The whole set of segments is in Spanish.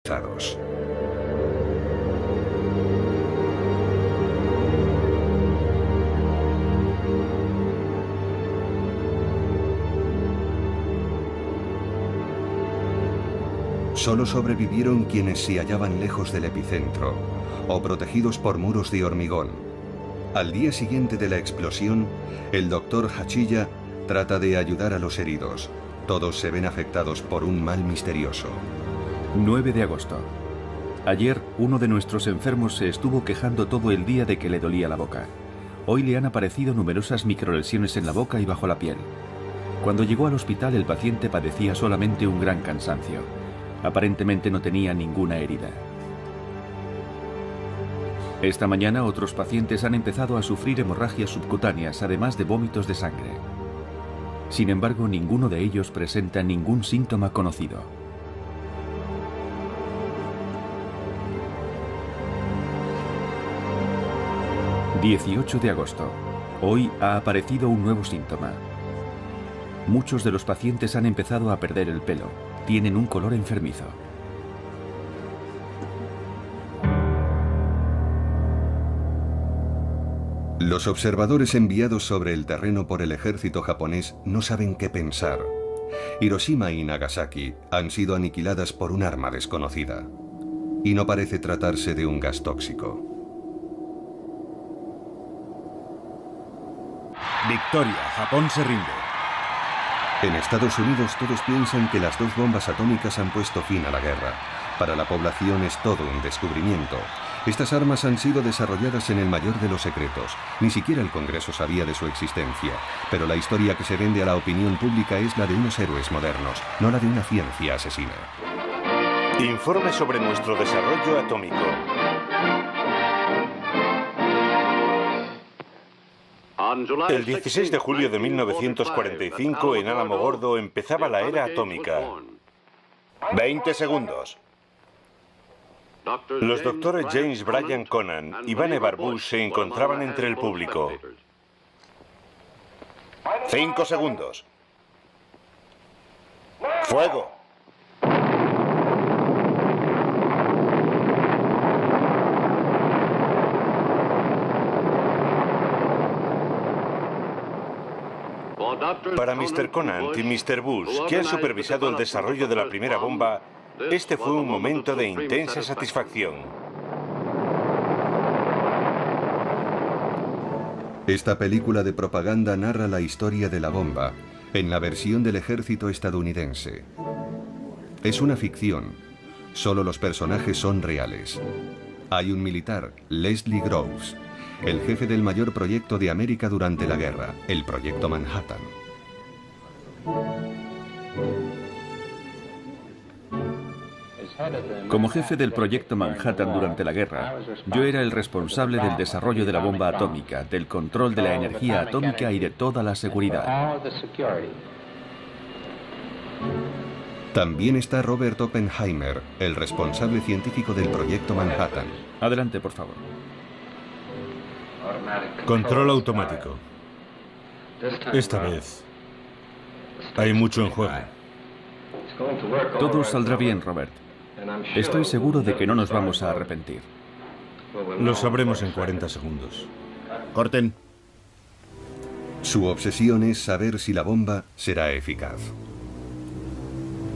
afectados. Solo sobrevivieron quienes se hallaban lejos del epicentro o protegidos por muros de hormigón. Al día siguiente de la explosión, el doctor Hachilla trata de ayudar a los heridos. Todos se ven afectados por un mal misterioso. 9 de agosto. Ayer, uno de nuestros enfermos se estuvo quejando todo el día de que le dolía la boca. Hoy le han aparecido numerosas microlesiones en la boca y bajo la piel. Cuando llegó al hospital, el paciente padecía solamente un gran cansancio. Aparentemente no tenía ninguna herida. Esta mañana otros pacientes han empezado a sufrir hemorragias subcutáneas, además de vómitos de sangre. Sin embargo, ninguno de ellos presenta ningún síntoma conocido. ...18 de agosto. Hoy ha aparecido un nuevo síntoma. Muchos de los pacientes han empezado a perder el pelo. Tienen un color enfermizo. Los observadores enviados sobre el terreno por el ejército japonés no saben qué pensar. Hiroshima y Nagasaki han sido aniquiladas por un arma desconocida. Y no parece tratarse de un gas tóxico. Victoria, Japón se rinde. En Estados Unidos todos piensan que las 2 bombas atómicas han puesto fin a la guerra. Para la población es todo un descubrimiento. Estas armas han sido desarrolladas en el mayor de los secretos. Ni siquiera el Congreso sabía de su existencia. Pero la historia que se vende a la opinión pública es la de unos héroes modernos, no la de una ciencia asesina. Informe sobre nuestro desarrollo atómico. El 16 de julio de 1945 en Alamogordo empezaba la era atómica. 20 segundos. Los doctores James Bryan Conan y Vannevar Barbush se encontraban entre el público. 5 segundos. ¡Fuego! Para Mr. Conant y Mr. Bush, que han supervisado el desarrollo de la primera bomba, este fue un momento de intensa satisfacción. Esta película de propaganda narra la historia de la bomba, en la versión del ejército estadounidense. Es una ficción. Solo los personajes son reales. Hay un militar, Leslie Groves, el jefe del mayor proyecto de América durante la guerra, el Proyecto Manhattan. Como jefe del Proyecto Manhattan durante la guerra, yo era el responsable del desarrollo de la bomba atómica, del control de la energía atómica y de toda la seguridad. También está Robert Oppenheimer, el responsable científico del Proyecto Manhattan. Adelante, por favor. Control automático. Esta vez hay mucho en juego. Todo saldrá bien, Robert. Estoy seguro de que no nos vamos a arrepentir. Lo sabremos en 40 segundos. Corten. Su obsesión es saber si la bomba será eficaz.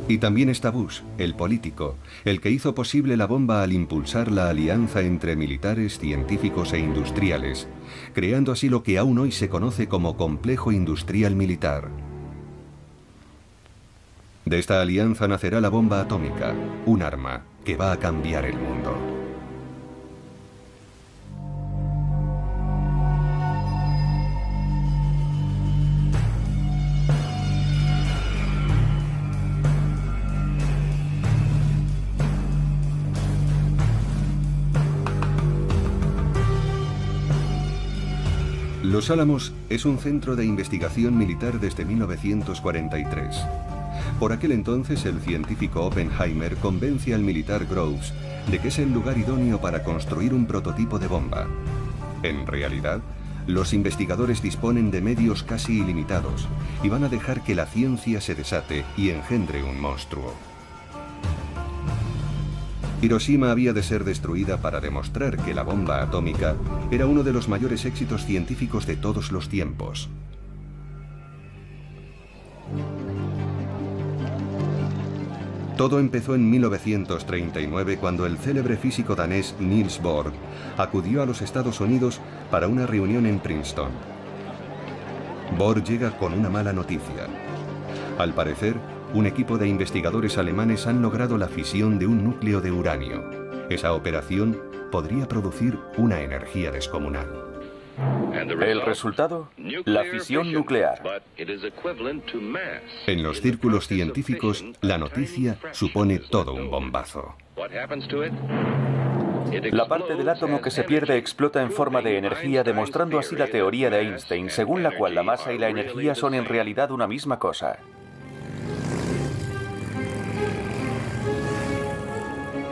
Y también está Bush, el político, el que hizo posible la bomba al impulsar la alianza entre militares, científicos e industriales, creando así lo que aún hoy se conoce como complejo industrial militar. De esta alianza nacerá la bomba atómica, un arma que va a cambiar el mundo. Los Álamos es un centro de investigación militar desde 1943. Por aquel entonces, el científico Oppenheimer convence al militar Groves de que es el lugar idóneo para construir un prototipo de bomba. En realidad, los investigadores disponen de medios casi ilimitados y van a dejar que la ciencia se desate y engendre un monstruo. Hiroshima había de ser destruida para demostrar que la bomba atómica era uno de los mayores éxitos científicos de todos los tiempos. Todo empezó en 1939 cuando el célebre físico danés Niels Bohr acudió a los Estados Unidos para una reunión en Princeton. Bohr llega con una mala noticia. Al parecer, un equipo de investigadores alemanes han logrado la fisión de un núcleo de uranio. Esa operación podría producir una energía descomunal. El resultado, la fisión nuclear. En los círculos científicos, la noticia supone todo un bombazo. La parte del átomo que se pierde explota en forma de energía, demostrando así la teoría de Einstein, según la cual la masa y la energía son en realidad una misma cosa.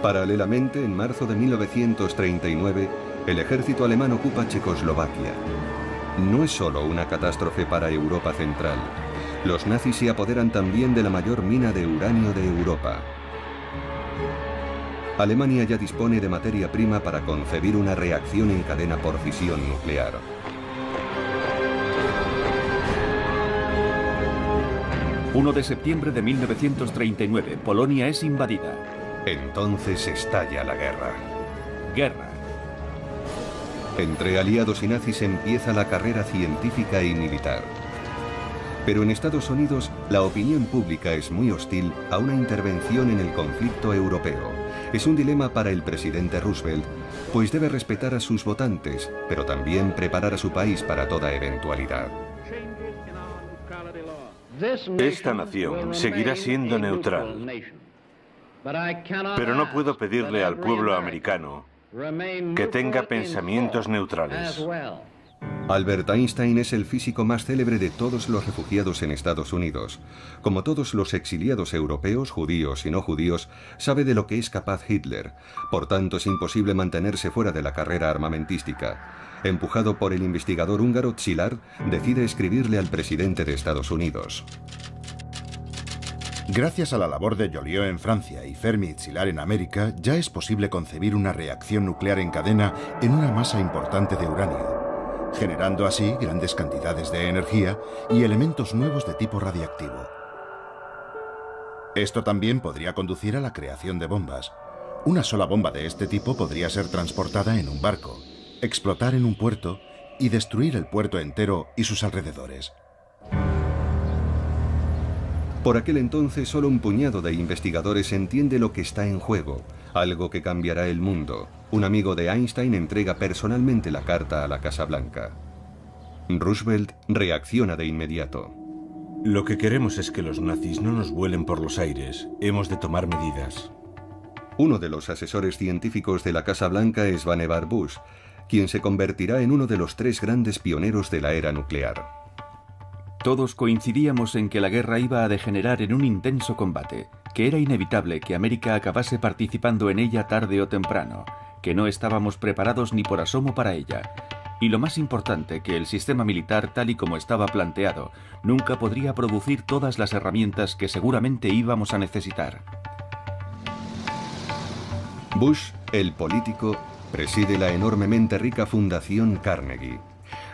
Paralelamente, en marzo de 1939, el ejército alemán ocupa Checoslovaquia. No es solo una catástrofe para Europa Central. Los nazis se apoderan también de la mayor mina de uranio de Europa. Alemania ya dispone de materia prima para concebir una reacción en cadena por fisión nuclear. ...1 de septiembre de 1939, Polonia es invadida. Entonces estalla la guerra. Guerra. Entre aliados y nazis empieza la carrera científica y militar. Pero en Estados Unidos, la opinión pública es muy hostil a una intervención en el conflicto europeo. Es un dilema para el presidente Roosevelt, pues debe respetar a sus votantes, pero también preparar a su país para toda eventualidad. Esta nación seguirá siendo neutral, pero no puedo pedirle al pueblo americano que tenga pensamientos neutrales. Albert Einstein es el físico más célebre de todos los refugiados en Estados Unidos. Como todos los exiliados europeos, judíos y no judíos, sabe de lo que es capaz Hitler. Por tanto, es imposible mantenerse fuera de la carrera armamentística. Empujado por el investigador húngaro Szilard, decide escribirle al presidente de Estados Unidos. Gracias a la labor de Joliot en Francia y Fermi y Szilard en América, ya es posible concebir una reacción nuclear en cadena en una masa importante de uranio, generando así grandes cantidades de energía y elementos nuevos de tipo radiactivo. Esto también podría conducir a la creación de bombas. Una sola bomba de este tipo podría ser transportada en un barco, explotar en un puerto y destruir el puerto entero y sus alrededores. Por aquel entonces, solo un puñado de investigadores entiende lo que está en juego, algo que cambiará el mundo. Un amigo de Einstein entrega personalmente la carta a la Casa Blanca. Roosevelt reacciona de inmediato. Lo que queremos es que los nazis no nos vuelen por los aires. Hemos de tomar medidas. Uno de los asesores científicos de la Casa Blanca es Vannevar Bush, quien se convertirá en uno de los 3 grandes pioneros de la era nuclear. Todos coincidíamos en que la guerra iba a degenerar en un intenso combate, que era inevitable que América acabase participando en ella tarde o temprano, que no estábamos preparados ni por asomo para ella, y lo más importante, que el sistema militar tal y como estaba planteado, nunca podría producir todas las herramientas que seguramente íbamos a necesitar. Bush, el político, preside la enormemente rica Fundación Carnegie.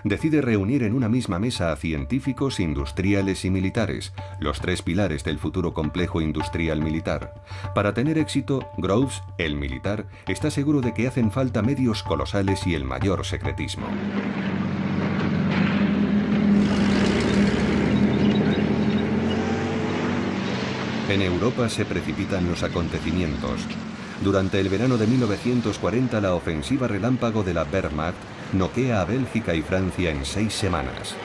Decide reunir en una misma mesa a científicos, industriales y militares, los 3 pilares del futuro complejo industrial militar. Para tener éxito, Groves, el militar, está seguro de que hacen falta medios colosales y el mayor secretismo. En Europa se precipitan los acontecimientos. Durante el verano de 1940, la ofensiva relámpago de la Wehrmacht noquea a Bélgica y Francia en 6 semanas.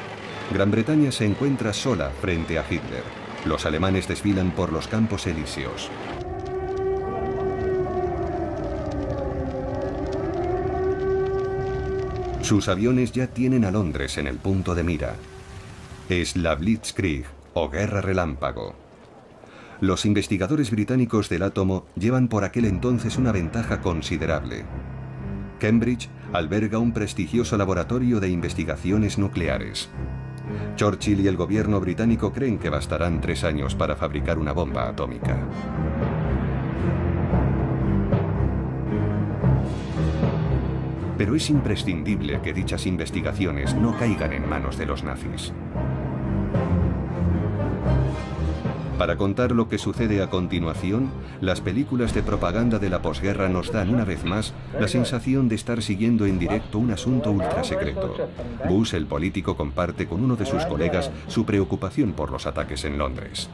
Gran Bretaña se encuentra sola frente a Hitler. Los alemanes desfilan por los Campos Elíseos. Sus aviones ya tienen a Londres en el punto de mira. Es la Blitzkrieg, o Guerra Relámpago. Los investigadores británicos del átomo llevan por aquel entonces una ventaja considerable. Cambridge alberga un prestigioso laboratorio de investigaciones nucleares. Churchill y el gobierno británico creen que bastarán 3 años para fabricar una bomba atómica. Pero es imprescindible que dichas investigaciones no caigan en manos de los nazis. Para contar lo que sucede a continuación, las películas de propaganda de la posguerra nos dan una vez más la sensación de estar siguiendo en directo un asunto ultrasecreto. Bush, el político, comparte con uno de sus colegas su preocupación por los ataques en Londres.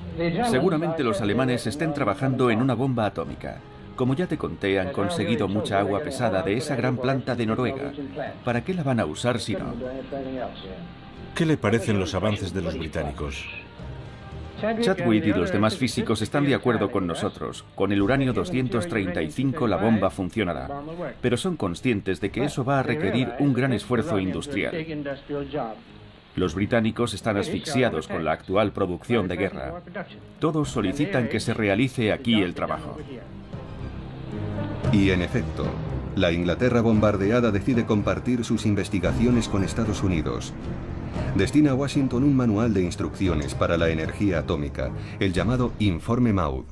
Seguramente los alemanes estén trabajando en una bomba atómica. Como ya te conté, han conseguido mucha agua pesada de esa gran planta de Noruega. ¿Para qué la van a usar si no? ¿Qué le parecen los avances de los británicos? Chadwick y los demás físicos están de acuerdo con nosotros. Con el uranio 235 la bomba funcionará. Pero son conscientes de que eso va a requerir un gran esfuerzo industrial. Los británicos están asfixiados con la actual producción de guerra. Todos solicitan que se realice aquí el trabajo. Y en efecto, la Inglaterra bombardeada decide compartir sus investigaciones con Estados Unidos. Destina a Washington un manual de instrucciones para la energía atómica, el llamado Informe Maud.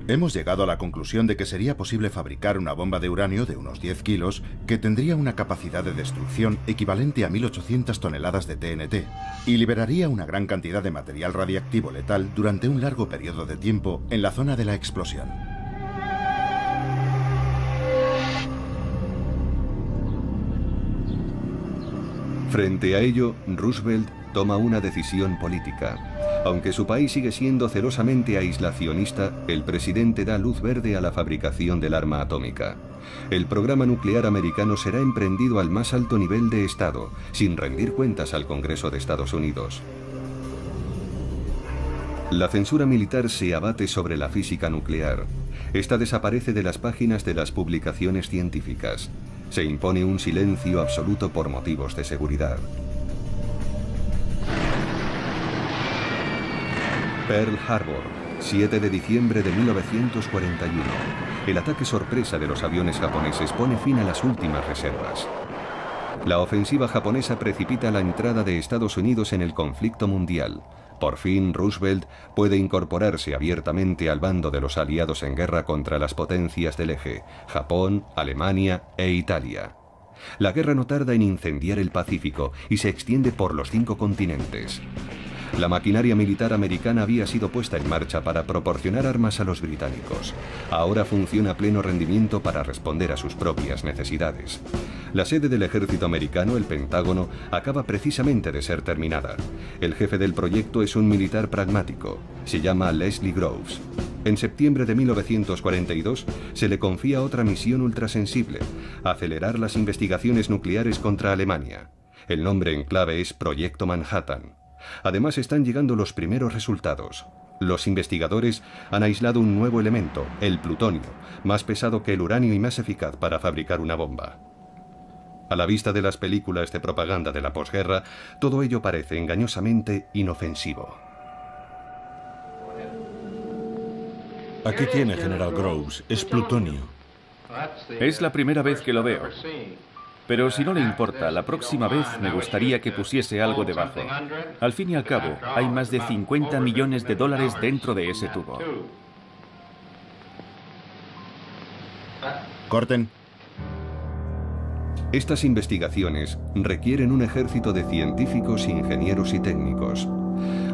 Hemos llegado a la conclusión de que sería posible fabricar una bomba de uranio de unos 10 kilos que tendría una capacidad de destrucción equivalente a 1.800 toneladas de TNT y liberaría una gran cantidad de material radiactivo letal durante un largo periodo de tiempo en la zona de la explosión. Frente a ello, Roosevelt toma una decisión política. Aunque su país sigue siendo celosamente aislacionista, el presidente da luz verde a la fabricación del arma atómica. El programa nuclear americano será emprendido al más alto nivel de Estado, sin rendir cuentas al Congreso de Estados Unidos. La censura militar se abate sobre la física nuclear. Esta desaparece de las páginas de las publicaciones científicas. Se impone un silencio absoluto por motivos de seguridad. Pearl Harbor, 7 de diciembre de 1941. El ataque sorpresa de los aviones japoneses pone fin a las últimas reservas. La ofensiva japonesa precipita la entrada de Estados Unidos en el conflicto mundial. Por fin, Roosevelt puede incorporarse abiertamente al bando de los aliados en guerra contra las potencias del eje, Japón, Alemania e Italia. La guerra no tarda en incendiar el Pacífico y se extiende por los 5 continentes. La maquinaria militar americana había sido puesta en marcha para proporcionar armas a los británicos. Ahora funciona a pleno rendimiento para responder a sus propias necesidades. La sede del ejército americano, el Pentágono, acaba precisamente de ser terminada. El jefe del proyecto es un militar pragmático. Se llama Leslie Groves. En septiembre de 1942 se le confía otra misión ultrasensible: acelerar las investigaciones nucleares contra Alemania. El nombre en clave es Proyecto Manhattan. Además, están llegando los primeros resultados. Los investigadores han aislado un nuevo elemento, el plutonio, más pesado que el uranio y más eficaz para fabricar una bomba. A la vista de las películas de propaganda de la posguerra, todo ello parece engañosamente inofensivo. Aquí tiene, General Groves, es plutonio. Es la primera vez que lo veo. Pero si no le importa, la próxima vez me gustaría que pusiese algo debajo. Al fin y al cabo, hay más de 50 millones de dólares dentro de ese tubo. Corten. Estas investigaciones requieren un ejército de científicos, ingenieros y técnicos.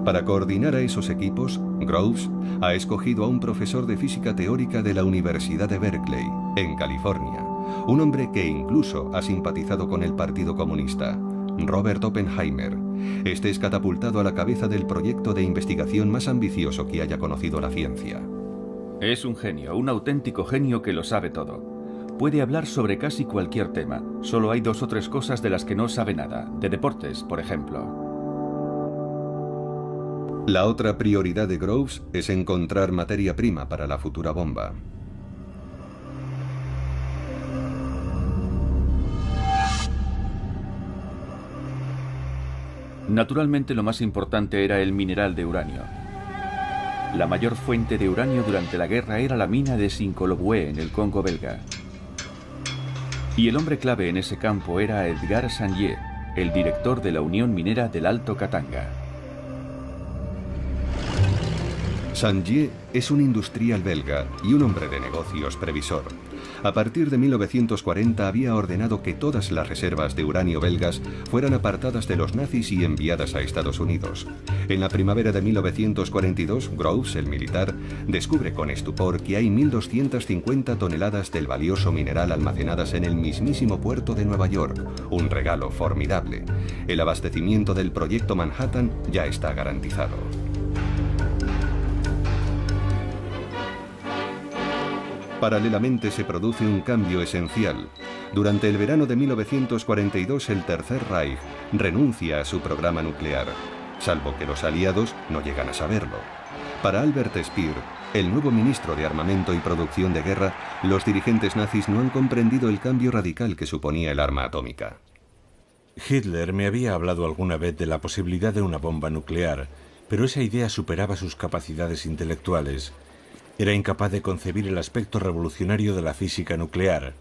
Para coordinar a esos equipos, Groves ha escogido a un profesor de física teórica de la Universidad de Berkeley, en California. Un hombre que incluso ha simpatizado con el Partido Comunista, Robert Oppenheimer. Este es catapultado a la cabeza del proyecto de investigación más ambicioso que haya conocido la ciencia. Es un genio, un auténtico genio que lo sabe todo. Puede hablar sobre casi cualquier tema. Solo hay 2 o 3 cosas de las que no sabe nada. De deportes, por ejemplo. La otra prioridad de Groves es encontrar materia prima para la futura bomba. Naturalmente, lo más importante era el mineral de uranio. La mayor fuente de uranio durante la guerra era la mina de Sinkolobué, en el Congo belga. Y el hombre clave en ese campo era Edgar Sandier, el director de la Unión Minera del Alto Katanga. Sanjie es un industrial belga y un hombre de negocios previsor. A partir de 1940 había ordenado que todas las reservas de uranio belgas fueran apartadas de los nazis y enviadas a Estados Unidos. En la primavera de 1942, Groves, el militar, descubre con estupor que hay 1.250 toneladas del valioso mineral almacenadas en el mismísimo puerto de Nueva York, un regalo formidable. El abastecimiento del proyecto Manhattan ya está garantizado. Paralelamente se produce un cambio esencial. Durante el verano de 1942 el Tercer Reich renuncia a su programa nuclear, salvo que los aliados no llegan a saberlo. Para Albert Speer, el nuevo ministro de Armamento y Producción de Guerra, los dirigentes nazis no han comprendido el cambio radical que suponía el arma atómica. Hitler me había hablado alguna vez de la posibilidad de una bomba nuclear, pero esa idea superaba sus capacidades intelectuales. Era incapaz de concebir el aspecto revolucionario de la física nuclear.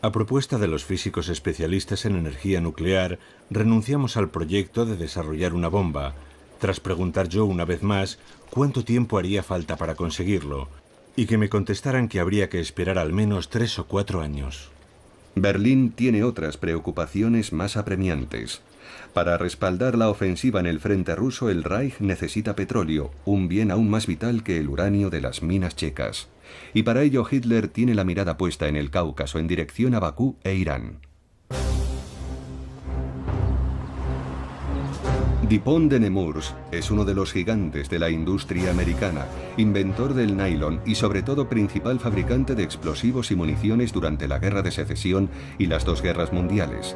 A propuesta de los físicos especialistas en energía nuclear, renunciamos al proyecto de desarrollar una bomba, tras preguntar yo una vez más cuánto tiempo haría falta para conseguirlo, y que me contestaran que habría que esperar al menos 3 o 4 años. Berlín tiene otras preocupaciones más apremiantes. Para respaldar la ofensiva en el frente ruso, el Reich necesita petróleo, un bien aún más vital que el uranio de las minas checas. Y para ello Hitler tiene la mirada puesta en el Cáucaso en dirección a Bakú e Irán. Dupont de Nemours es uno de los gigantes de la industria americana, inventor del nylon y sobre todo principal fabricante de explosivos y municiones durante la Guerra de Secesión y las 2 guerras mundiales.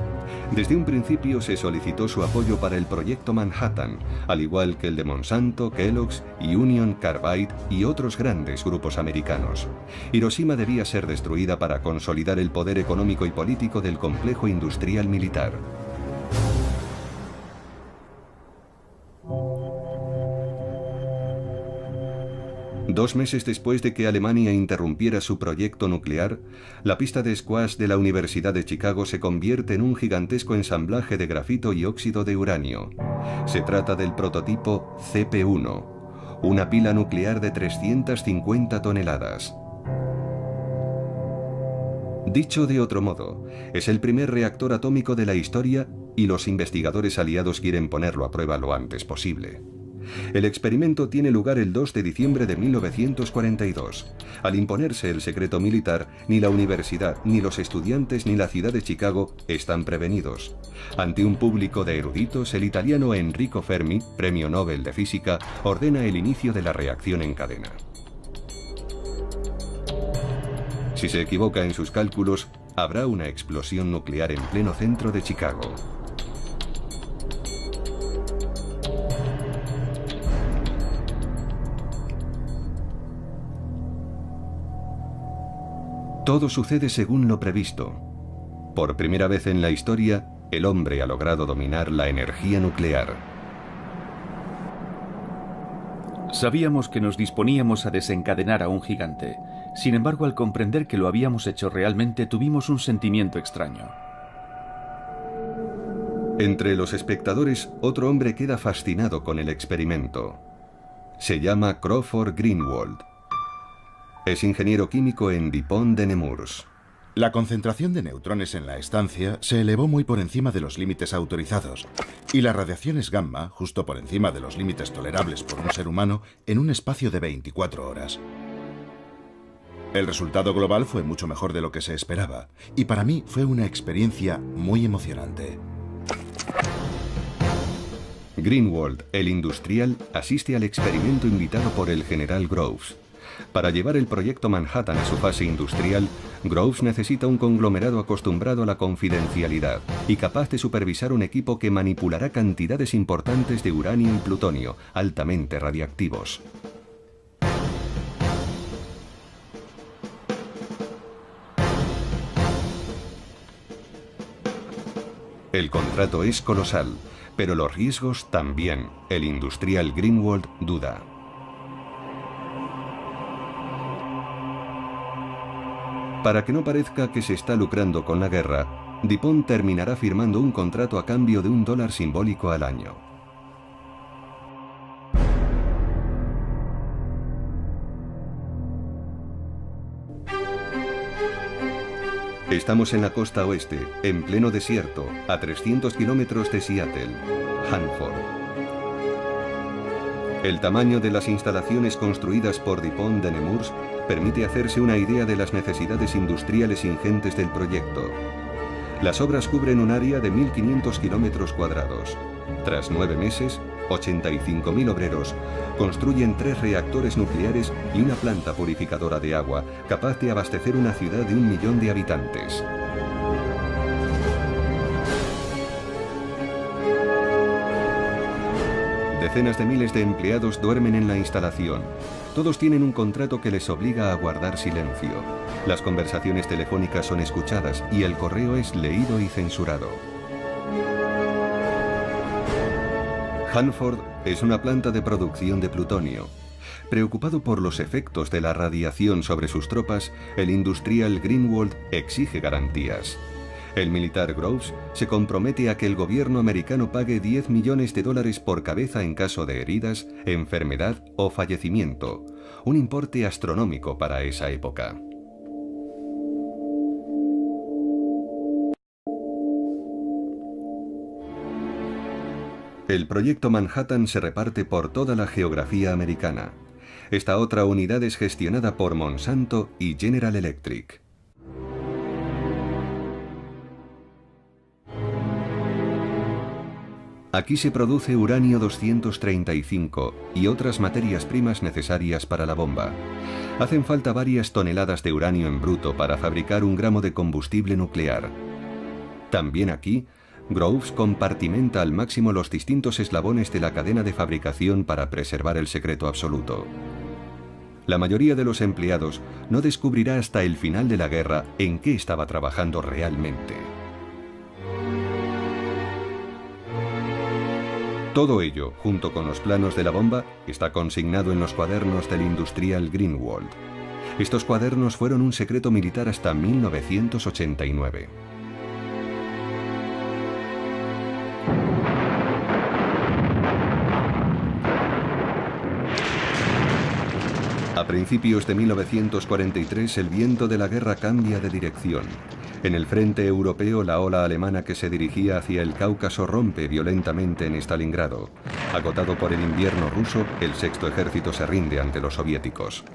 Desde un principio se solicitó su apoyo para el proyecto Manhattan, al igual que el de Monsanto, Kellogg's y Union Carbide y otros grandes grupos americanos. Hiroshima debía ser destruida para consolidar el poder económico y político del complejo industrial militar. Dos meses después de que Alemania interrumpiera su proyecto nuclear, la pista de squash de la Universidad de Chicago se convierte en un gigantesco ensamblaje de grafito y óxido de uranio. Se trata del prototipo CP1, una pila nuclear de 350 toneladas. Dicho de otro modo, es el primer reactor atómico de la historia y los investigadores aliados quieren ponerlo a prueba lo antes posible. El experimento tiene lugar el 2 de diciembre de 1942. Al imponerse el secreto militar, ni la universidad, ni los estudiantes, ni la ciudad de Chicago están prevenidos. Ante un público de eruditos, el italiano Enrico Fermi, premio Nobel de Física, ordena el inicio de la reacción en cadena. Si se equivoca en sus cálculos, habrá una explosión nuclear en pleno centro de Chicago. Todo sucede según lo previsto. Por primera vez en la historia, el hombre ha logrado dominar la energía nuclear. Sabíamos que nos disponíamos a desencadenar a un gigante. Sin embargo, al comprender que lo habíamos hecho realmente, tuvimos un sentimiento extraño. Entre los espectadores, otro hombre queda fascinado con el experimento. Se llama Crawford Greenwald. Es ingeniero químico en Dupont de Nemours. La concentración de neutrones en la estancia se elevó muy por encima de los límites autorizados y las radiaciones gamma justo por encima de los límites tolerables por un ser humano en un espacio de 24 horas. El resultado global fue mucho mejor de lo que se esperaba y para mí fue una experiencia muy emocionante. Greenwald, el industrial, asiste al experimento invitado por el general Groves. Para llevar el proyecto Manhattan a su fase industrial, Groves necesita un conglomerado acostumbrado a la confidencialidad y capaz de supervisar un equipo que manipulará cantidades importantes de uranio y plutonio, altamente radiactivos. El contrato es colosal, pero los riesgos también. El industrial Greenwald duda. Para que no parezca que se está lucrando con la guerra, Dupont terminará firmando un contrato a cambio de $1 simbólico al año. Estamos en la costa oeste, en pleno desierto, a 300 kilómetros de Seattle, Hanford. El tamaño de las instalaciones construidas por DuPont de Nemours permite hacerse una idea de las necesidades industriales ingentes del proyecto. Las obras cubren un área de 1.500 kilómetros cuadrados. Tras 9 meses, 85.000 obreros construyen 3 reactores nucleares y una planta purificadora de agua capaz de abastecer una ciudad de 1 millón de habitantes. Decenas de miles de empleados duermen en la instalación. Todos tienen un contrato que les obliga a guardar silencio. Las conversaciones telefónicas son escuchadas y el correo es leído y censurado. Hanford es una planta de producción de plutonio. Preocupado por los efectos de la radiación sobre sus tropas, el industrial Greenwald exige garantías. El militar Groves se compromete a que el gobierno americano pague $10 millones por cabeza en caso de heridas, enfermedad o fallecimiento, un importe astronómico para esa época. El proyecto Manhattan se reparte por toda la geografía americana. Esta otra unidad es gestionada por Monsanto y General Electric. Aquí se produce uranio 235 y otras materias primas necesarias para la bomba. Hacen falta varias toneladas de uranio en bruto para fabricar 1 gramo de combustible nuclear. También aquí, Groves compartimenta al máximo los distintos eslabones de la cadena de fabricación para preservar el secreto absoluto. La mayoría de los empleados no descubrirá hasta el final de la guerra en qué estaba trabajando realmente. Todo ello, junto con los planos de la bomba, está consignado en los cuadernos del industrial Greenwald. Estos cuadernos fueron un secreto militar hasta 1989. A principios de 1943 el viento de la guerra cambia de dirección. En el frente europeo la ola alemana que se dirigía hacia el Cáucaso rompe violentamente en Stalingrado. Agotado por el invierno ruso, el Sexto Ejército se rinde ante los soviéticos.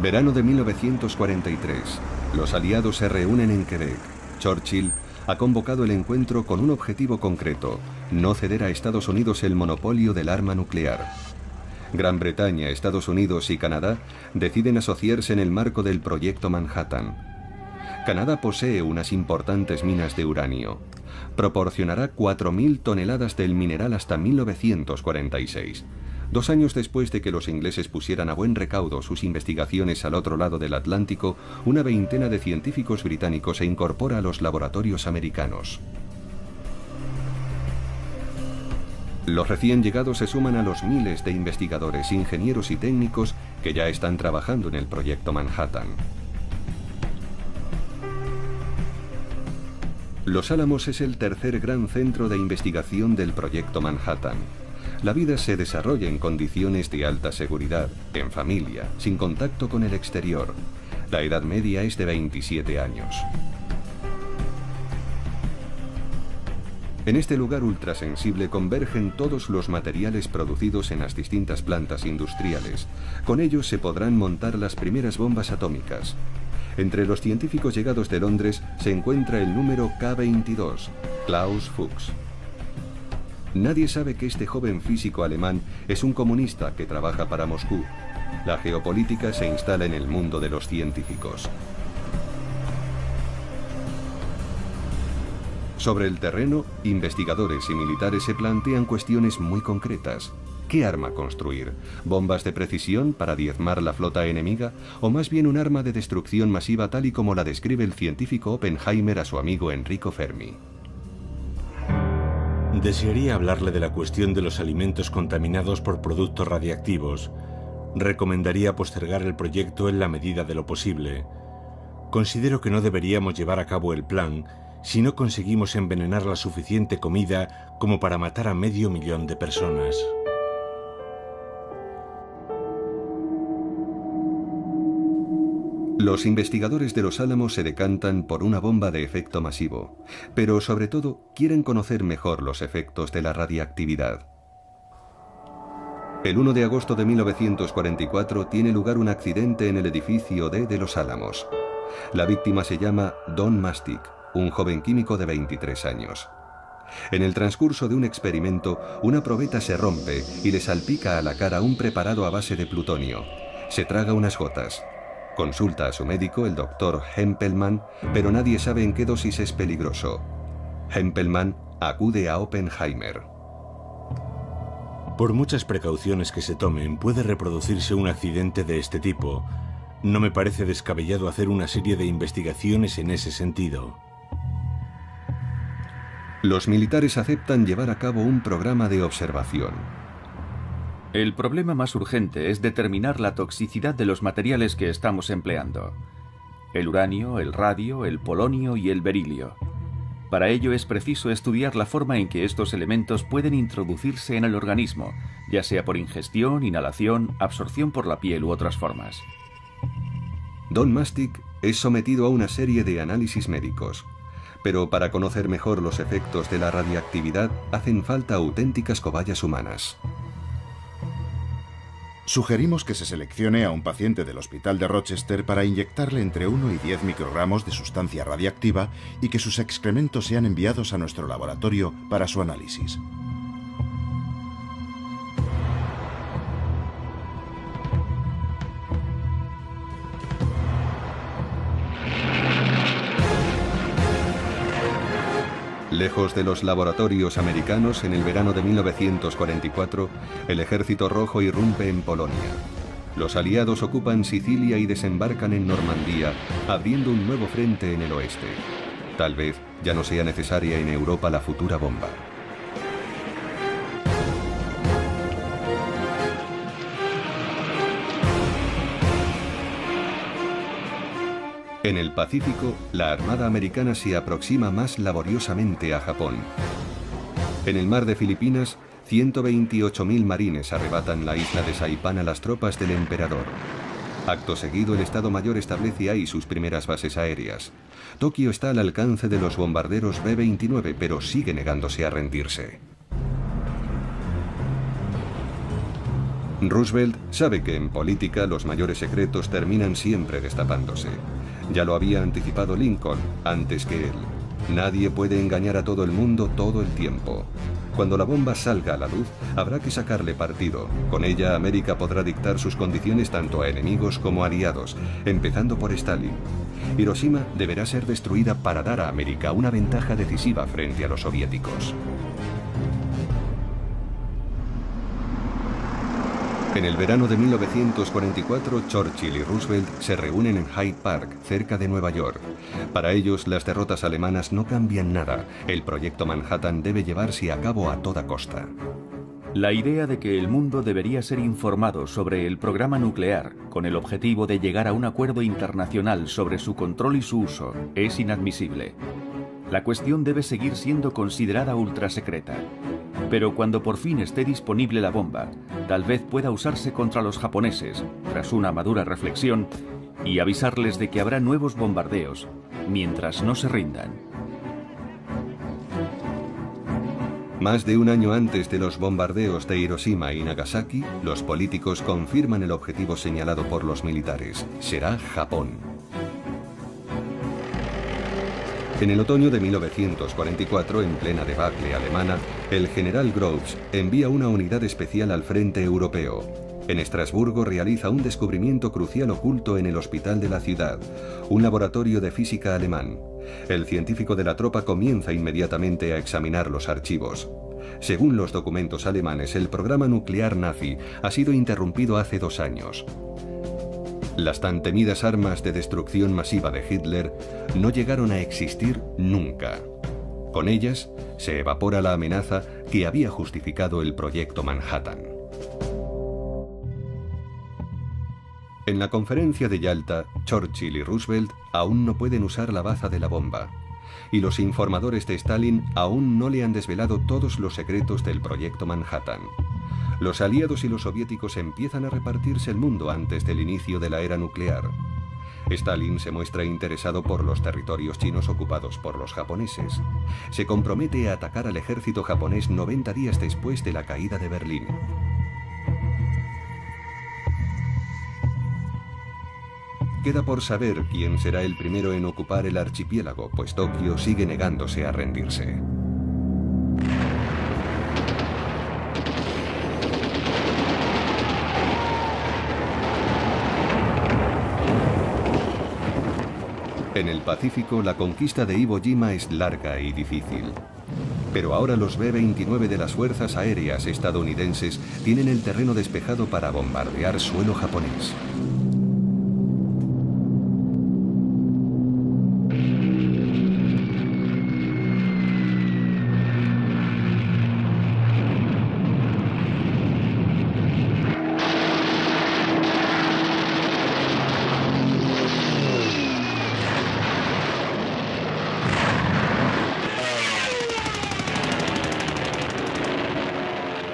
Verano de 1943. Los aliados se reúnen en Quebec. Churchill ha convocado el encuentro con un objetivo concreto: no ceder a Estados Unidos el monopolio del arma nuclear. Gran Bretaña, Estados Unidos y Canadá deciden asociarse en el marco del proyecto Manhattan. Canadá posee unas importantes minas de uranio. Proporcionará 4.000 toneladas del mineral hasta 1946. 2 años después de que los ingleses pusieran a buen recaudo sus investigaciones al otro lado del Atlántico, una veintena de científicos británicos se incorpora a los laboratorios americanos. Los recién llegados se suman a los miles de investigadores, ingenieros y técnicos que ya están trabajando en el proyecto Manhattan. Los Álamos es el tercer gran centro de investigación del proyecto Manhattan. La vida se desarrolla en condiciones de alta seguridad, en familia, sin contacto con el exterior. La edad media es de 27 años. En este lugar ultrasensible convergen todos los materiales producidos en las distintas plantas industriales. Con ellos se podrán montar las primeras bombas atómicas. Entre los científicos llegados de Londres se encuentra el número K22, Klaus Fuchs. Nadie sabe que este joven físico alemán es un comunista que trabaja para Moscú. La geopolítica se instala en el mundo de los científicos. Sobre el terreno, investigadores y militares se plantean cuestiones muy concretas. ¿Qué arma construir? ¿Bombas de precisión para diezmar la flota enemiga? ¿O más bien un arma de destrucción masiva tal y como la describe el científico Oppenheimer a su amigo Enrico Fermi? Desearía hablarle de la cuestión de los alimentos contaminados por productos radiactivos. Recomendaría postergar el proyecto en la medida de lo posible. Considero que no deberíamos llevar a cabo el plan si no conseguimos envenenar la suficiente comida como para matar a 500.000 de personas. Los investigadores de Los Álamos se decantan por una bomba de efecto masivo, pero sobre todo quieren conocer mejor los efectos de la radiactividad. El 1 de agosto de 1944 tiene lugar un accidente en el edificio D de Los Álamos. La víctima se llama Don Mastic, un joven químico de 23 años. En el transcurso de un experimento, una probeta se rompe y le salpica a la cara un preparado a base de plutonio. Se traga unas gotas. Consulta a su médico, el doctor Hempelmann, pero nadie sabe en qué dosis es peligroso. Hempelmann acude a Oppenheimer. Por muchas precauciones que se tomen, puede reproducirse un accidente de este tipo. No me parece descabellado hacer una serie de investigaciones en ese sentido. Los militares aceptan llevar a cabo un programa de observación. El problema más urgente es determinar la toxicidad de los materiales que estamos empleando. El uranio, el radio, el polonio y el berilio. Para ello es preciso estudiar la forma en que estos elementos pueden introducirse en el organismo, ya sea por ingestión, inhalación, absorción por la piel u otras formas. Don Mastic es sometido a una serie de análisis médicos. Pero para conocer mejor los efectos de la radiactividad hacen falta auténticas cobayas humanas. Sugerimos que se seleccione a un paciente del hospital de Rochester para inyectarle entre 1 y 10 microgramos de sustancia radiactiva y que sus excrementos sean enviados a nuestro laboratorio para su análisis. Lejos de los laboratorios americanos, en el verano de 1944, el Ejército Rojo irrumpe en Polonia. Los aliados ocupan Sicilia y desembarcan en Normandía, abriendo un nuevo frente en el oeste. Tal vez ya no sea necesaria en Europa la futura bomba. En el Pacífico, la Armada Americana se aproxima más laboriosamente a Japón. En el mar de Filipinas, 128.000 marines arrebatan la isla de Saipán a las tropas del emperador. Acto seguido, el Estado Mayor establece ahí sus primeras bases aéreas. Tokio está al alcance de los bombarderos B-29, pero sigue negándose a rendirse. Roosevelt sabe que en política los mayores secretos terminan siempre destapándose. Ya lo había anticipado Lincoln antes que él. Nadie puede engañar a todo el mundo todo el tiempo. Cuando la bomba salga a la luz, habrá que sacarle partido. Con ella, América podrá dictar sus condiciones tanto a enemigos como a aliados, empezando por Stalin. Hiroshima deberá ser destruida para dar a América una ventaja decisiva frente a los soviéticos. En el verano de 1944, Churchill y Roosevelt se reúnen en Hyde Park, cerca de Nueva York. Para ellos, las derrotas alemanas no cambian nada. El proyecto Manhattan debe llevarse a cabo a toda costa. La idea de que el mundo debería ser informado sobre el programa nuclear con el objetivo de llegar a un acuerdo internacional sobre su control y su uso es inadmisible. La cuestión debe seguir siendo considerada ultrasecreta. Pero cuando por fin esté disponible la bomba, tal vez pueda usarse contra los japoneses, tras una madura reflexión, y avisarles de que habrá nuevos bombardeos, mientras no se rindan. Más de un año antes de los bombardeos de Hiroshima y Nagasaki, los políticos confirman el objetivo señalado por los militares. Será Japón. En el otoño de 1944, en plena debacle alemana, el general Groves envía una unidad especial al frente europeo. En Estrasburgo realiza un descubrimiento crucial oculto en el hospital de la ciudad, un laboratorio de física alemán. El científico de la tropa comienza inmediatamente a examinar los archivos. Según los documentos alemanes, el programa nuclear nazi ha sido interrumpido hace 2 años. Las tan temidas armas de destrucción masiva de Hitler no llegaron a existir nunca. Con ellas se evapora la amenaza que había justificado el proyecto Manhattan. En la conferencia de Yalta, Churchill y Roosevelt aún no pueden usar la baza de la bomba. y los informadores de Stalin aún no le han desvelado todos los secretos del proyecto Manhattan. Los aliados y los soviéticos empiezan a repartirse el mundo antes del inicio de la era nuclear. Stalin se muestra interesado por los territorios chinos ocupados por los japoneses. Se compromete a atacar al ejército japonés 90 días después de la caída de Berlín. Queda por saber quién será el primero en ocupar el archipiélago, pues Tokio sigue negándose a rendirse. En el Pacífico, la conquista de Iwo Jima es larga y difícil. Pero ahora los B-29 de las fuerzas aéreas estadounidenses tienen el terreno despejado para bombardear suelo japonés.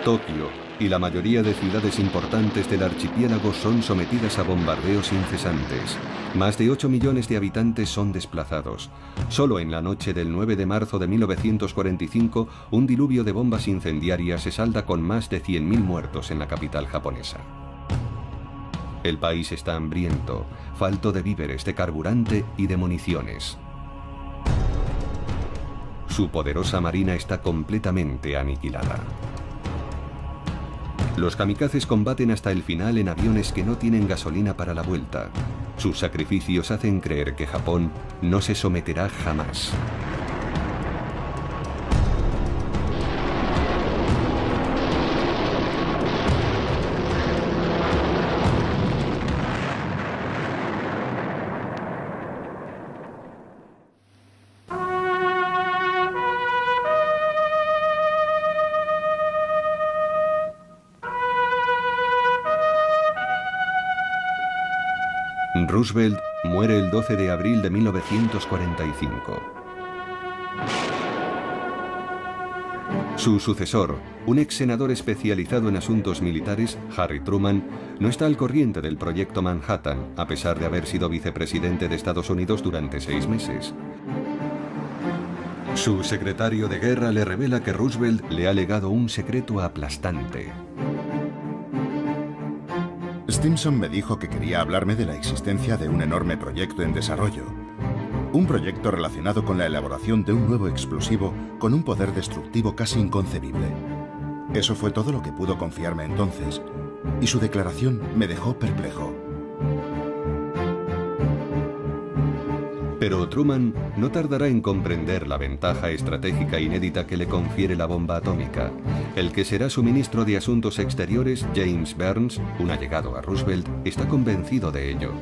Tokio y la mayoría de ciudades importantes del archipiélago son sometidas a bombardeos incesantes. Más de 8 millones de habitantes son desplazados. Solo en la noche del 9 de marzo de 1945, un diluvio de bombas incendiarias se salda con más de 100.000 muertos en la capital japonesa. El país está hambriento, falto de víveres, de carburante y de municiones. Su poderosa marina está completamente aniquilada. Los kamikazes combaten hasta el final en aviones que no tienen gasolina para la vuelta. Sus sacrificios hacen creer que Japón no se someterá jamás. Roosevelt muere el 12 de abril de 1945. Su sucesor, un ex senador especializado en asuntos militares, Harry Truman, no está al corriente del proyecto Manhattan, a pesar de haber sido vicepresidente de Estados Unidos durante 6 meses. Su secretario de guerra le revela que Roosevelt le ha legado un secreto aplastante. Stimson me dijo que quería hablarme de la existencia de un enorme proyecto en desarrollo. Un proyecto relacionado con la elaboración de un nuevo explosivo con un poder destructivo casi inconcebible. Eso fue todo lo que pudo confiarme entonces, y su declaración me dejó perplejo. Pero Truman no tardará en comprender la ventaja estratégica inédita que le confiere la bomba atómica. El que será su ministro de Asuntos Exteriores, James Burns, un allegado a Roosevelt, está convencido de ello.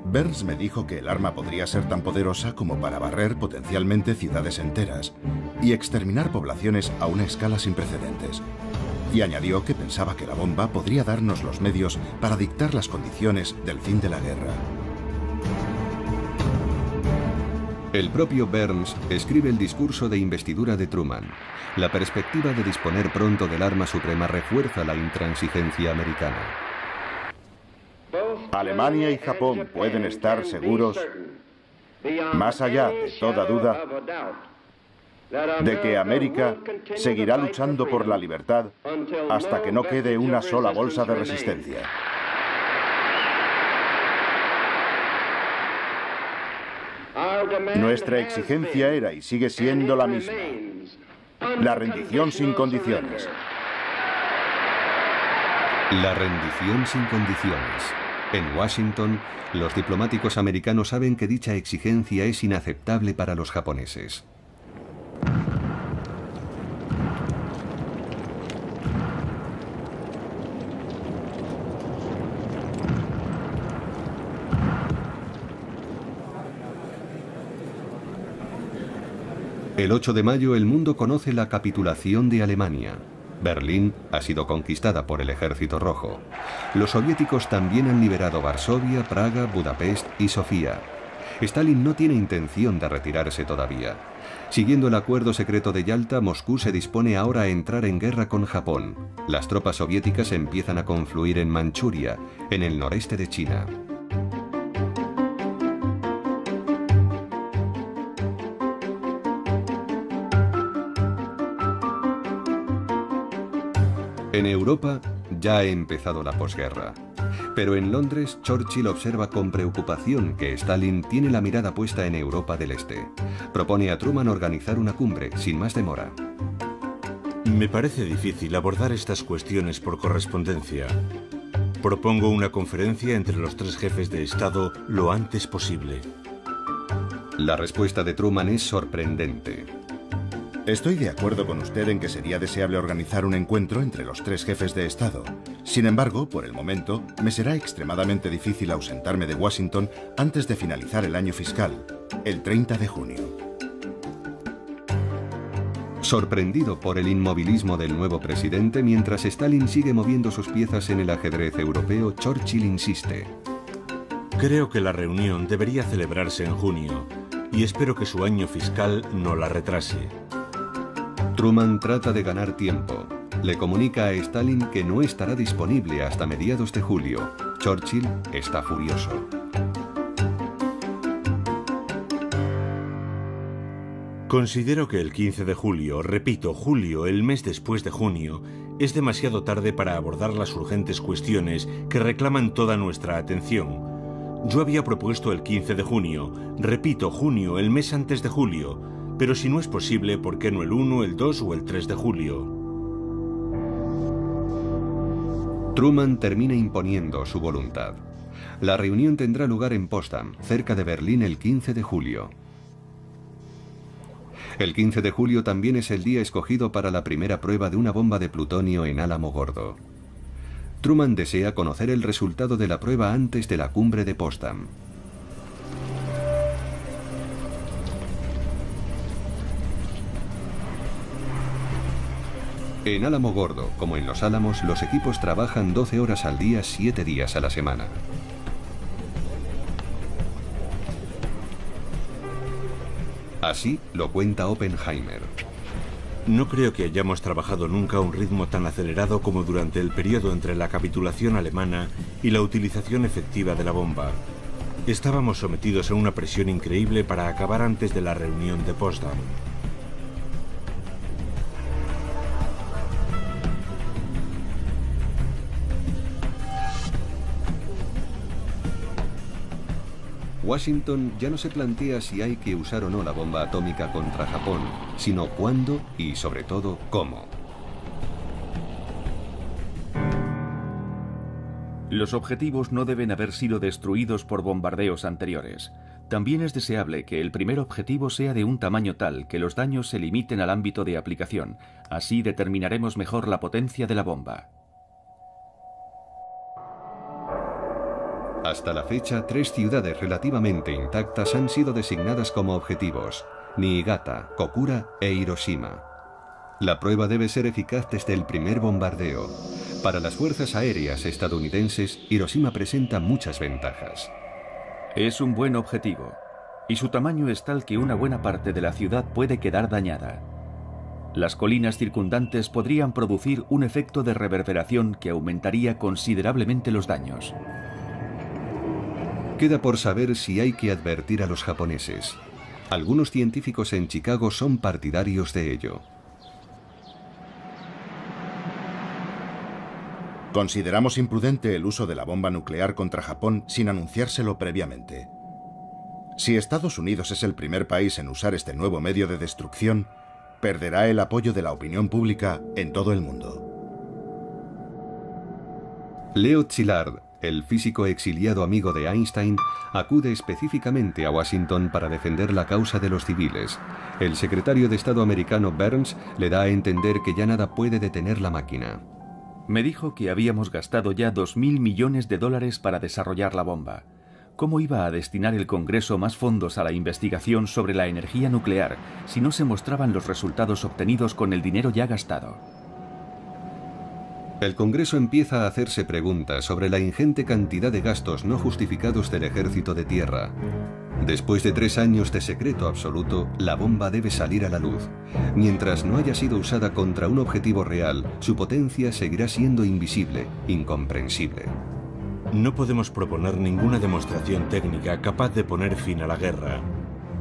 Burns me dijo que el arma podría ser tan poderosa como para barrer potencialmente ciudades enteras y exterminar poblaciones a una escala sin precedentes. Y añadió que pensaba que la bomba podría darnos los medios para dictar las condiciones del fin de la guerra. El propio Burns escribe el discurso de investidura de Truman. La perspectiva de disponer pronto del arma suprema refuerza la intransigencia americana. Alemania y Japón pueden estar seguros, más allá de toda duda, de que América seguirá luchando por la libertad hasta que no quede una sola bolsa de resistencia. Nuestra exigencia era y sigue siendo la misma: la rendición sin condiciones. La rendición sin condiciones. En Washington, los diplomáticos americanos saben que dicha exigencia es inaceptable para los japoneses. El 8 de mayo el mundo conoce la capitulación de Alemania. Berlín ha sido conquistada por el Ejército Rojo. Los soviéticos también han liberado Varsovia, Praga, Budapest y Sofía. Stalin no tiene intención de retirarse todavía. Siguiendo el acuerdo secreto de Yalta, Moscú se dispone ahora a entrar en guerra con Japón. Las tropas soviéticas empiezan a confluir en Manchuria, en el noreste de China. En Europa ya ha empezado la posguerra. Pero en Londres, Churchill observa con preocupación que Stalin tiene la mirada puesta en Europa del Este. Propone a Truman organizar una cumbre, sin más demora. Me parece difícil abordar estas cuestiones por correspondencia. Propongo una conferencia entre los 3 jefes de Estado lo antes posible. La respuesta de Truman es sorprendente. Estoy de acuerdo con usted en que sería deseable organizar un encuentro entre los 3 jefes de Estado. Sin embargo, por el momento, me será extremadamente difícil ausentarme de Washington antes de finalizar el año fiscal, el 30 de junio. Sorprendido por el inmovilismo del nuevo presidente, mientras Stalin sigue moviendo sus piezas en el ajedrez europeo, Churchill insiste. Creo que la reunión debería celebrarse en junio y espero que su año fiscal no la retrase. Truman trata de ganar tiempo. Le comunica a Stalin que no estará disponible hasta mediados de julio. Churchill está furioso. Considero que el 15 de julio, repito, julio, el mes después de junio, es demasiado tarde para abordar las urgentes cuestiones que reclaman toda nuestra atención. Yo había propuesto el 15 de junio, repito, junio, el mes antes de julio, pero si no es posible, ¿por qué no el 1, el 2 o el 3 de julio? Truman termina imponiendo su voluntad. La reunión tendrá lugar en Potsdam, cerca de Berlín, el 15 de julio. El 15 de julio también es el día escogido para la primera prueba de una bomba de plutonio en Álamo Gordo. Truman desea conocer el resultado de la prueba antes de la cumbre de Potsdam. En Álamo Gordo, como en Los Álamos, los equipos trabajan 12 horas al día, 7 días a la semana. Así lo cuenta Oppenheimer. No creo que hayamos trabajado nunca a un ritmo tan acelerado como durante el periodo entre la capitulación alemana y la utilización efectiva de la bomba. Estábamos sometidos a una presión increíble para acabar antes de la reunión de Potsdam. Washington ya no se plantea si hay que usar o no la bomba atómica contra Japón, sino cuándo y, sobre todo, cómo. Los objetivos no deben haber sido destruidos por bombardeos anteriores. También es deseable que el primer objetivo sea de un tamaño tal que los daños se limiten al ámbito de aplicación. Así determinaremos mejor la potencia de la bomba. Hasta la fecha, 3 ciudades relativamente intactas han sido designadas como objetivos: Niigata, Kokura e Hiroshima. La prueba debe ser eficaz desde el primer bombardeo. Para las fuerzas aéreas estadounidenses, Hiroshima presenta muchas ventajas. Es un buen objetivo, y su tamaño es tal que una buena parte de la ciudad puede quedar dañada. Las colinas circundantes podrían producir un efecto de reverberación que aumentaría considerablemente los daños. Queda por saber si hay que advertir a los japoneses. Algunos científicos en Chicago son partidarios de ello. Consideramos imprudente el uso de la bomba nuclear contra Japón sin anunciárselo previamente. Si Estados Unidos es el primer país en usar este nuevo medio de destrucción, perderá el apoyo de la opinión pública en todo el mundo. Leo Szilard, el físico exiliado amigo de Einstein, acude específicamente a Washington para defender la causa de los civiles. El secretario de Estado americano Burns le da a entender que ya nada puede detener la máquina. Me dijo que habíamos gastado ya $2.000 millones para desarrollar la bomba. ¿Cómo iba a destinar el Congreso más fondos a la investigación sobre la energía nuclear si no se mostraban los resultados obtenidos con el dinero ya gastado? El Congreso empieza a hacerse preguntas sobre la ingente cantidad de gastos no justificados del Ejército de Tierra. Después de 3 años de secreto absoluto, la bomba debe salir a la luz. Mientras no haya sido usada contra un objetivo real, su potencia seguirá siendo invisible, incomprensible. No podemos proponer ninguna demostración técnica capaz de poner fin a la guerra.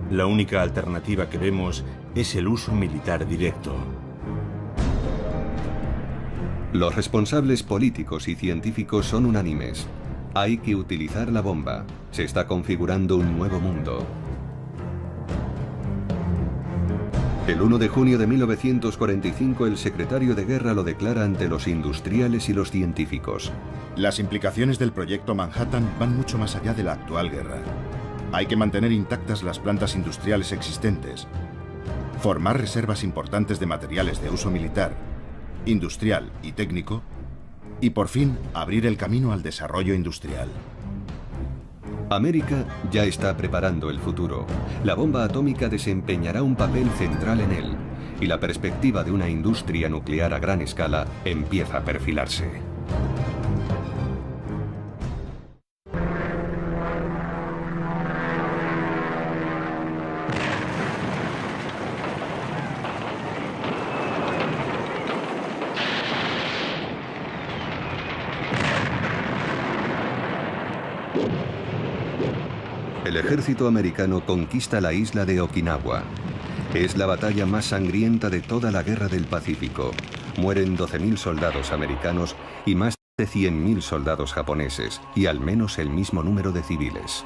La única alternativa que vemos es el uso militar directo. Los responsables políticos y científicos son unánimes. Hay que utilizar la bomba. Se está configurando un nuevo mundo. El 1 de junio de 1945 el secretario de Guerra lo declara ante los industriales y los científicos. Las implicaciones del proyecto Manhattan van mucho más allá de la actual guerra. Hay que mantener intactas las plantas industriales existentes, formar reservas importantes de materiales de uso militar, industrial y técnico, y por fin abrir el camino al desarrollo industrial. América ya está preparando el futuro. La bomba atómica desempeñará un papel central en él, y la perspectiva de una industria nuclear a gran escala empieza a perfilarse. El ejército americano conquista la isla de Okinawa. Es la batalla más sangrienta de toda la Guerra del Pacífico. Mueren 12.000 soldados americanos y más de 100.000 soldados japoneses, y al menos el mismo número de civiles.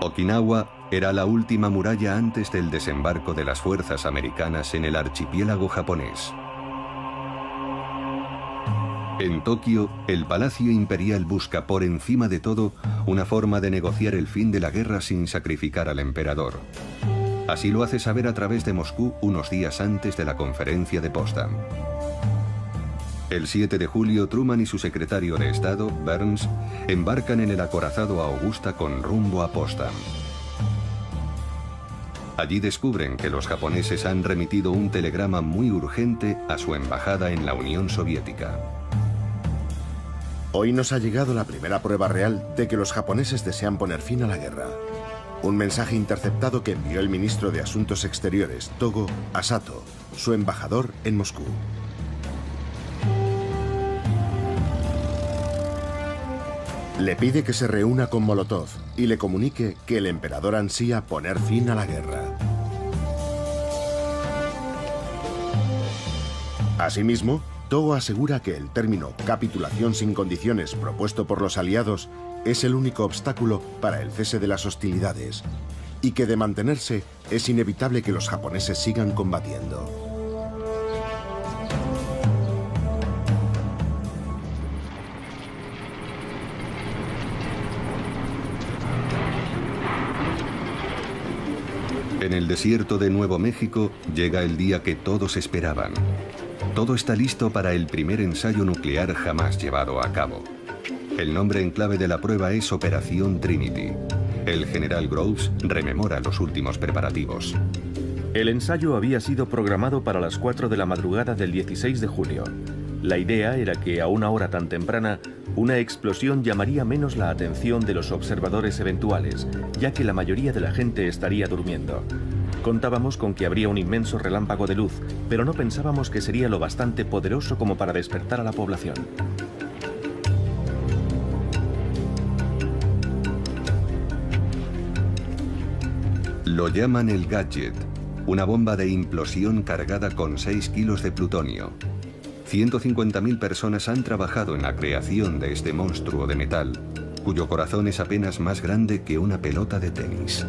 Okinawa era la última muralla antes del desembarco de las fuerzas americanas en el archipiélago japonés. En Tokio, el Palacio Imperial busca por encima de todo una forma de negociar el fin de la guerra sin sacrificar al emperador. Así lo hace saber a través de Moscú unos días antes de la conferencia de Potsdam. El 7 de julio, Truman y su secretario de Estado, Burns, embarcan en el acorazado Augusta con rumbo a Potsdam. Allí descubren que los japoneses han remitido un telegrama muy urgente a su embajada en la Unión Soviética. Hoy nos ha llegado la primera prueba real de que los japoneses desean poner fin a la guerra. Un mensaje interceptado que envió el ministro de Asuntos Exteriores, Togo, a Sato, su embajador en Moscú. Le pide que se reúna con Molotov y le comunique que el emperador ansía poner fin a la guerra. Asimismo, Togo asegura que el término capitulación sin condiciones propuesto por los aliados es el único obstáculo para el cese de las hostilidades y que de mantenerse es inevitable que los japoneses sigan combatiendo. En el desierto de Nuevo México llega el día que todos esperaban. Todo está listo para el primer ensayo nuclear jamás llevado a cabo. El nombre en clave de la prueba es Operación Trinity. El general Groves rememora los últimos preparativos. El ensayo había sido programado para las 4 de la madrugada del 16 de julio. La idea era que a una hora tan temprana, una explosión llamaría menos la atención de los observadores eventuales, ya que la mayoría de la gente estaría durmiendo. Contábamos con que habría un inmenso relámpago de luz, pero no pensábamos que sería lo bastante poderoso como para despertar a la población. Lo llaman el Gadget, una bomba de implosión cargada con 6 kilos de plutonio. 150.000 personas han trabajado en la creación de este monstruo de metal, cuyo corazón es apenas más grande que una pelota de tenis.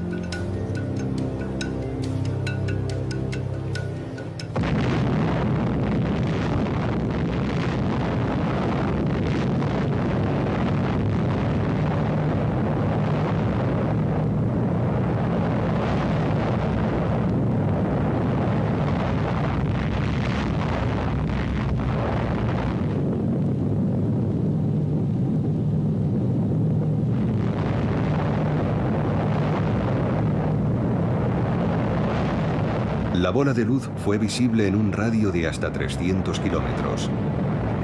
La bola de luz fue visible en un radio de hasta 300 kilómetros.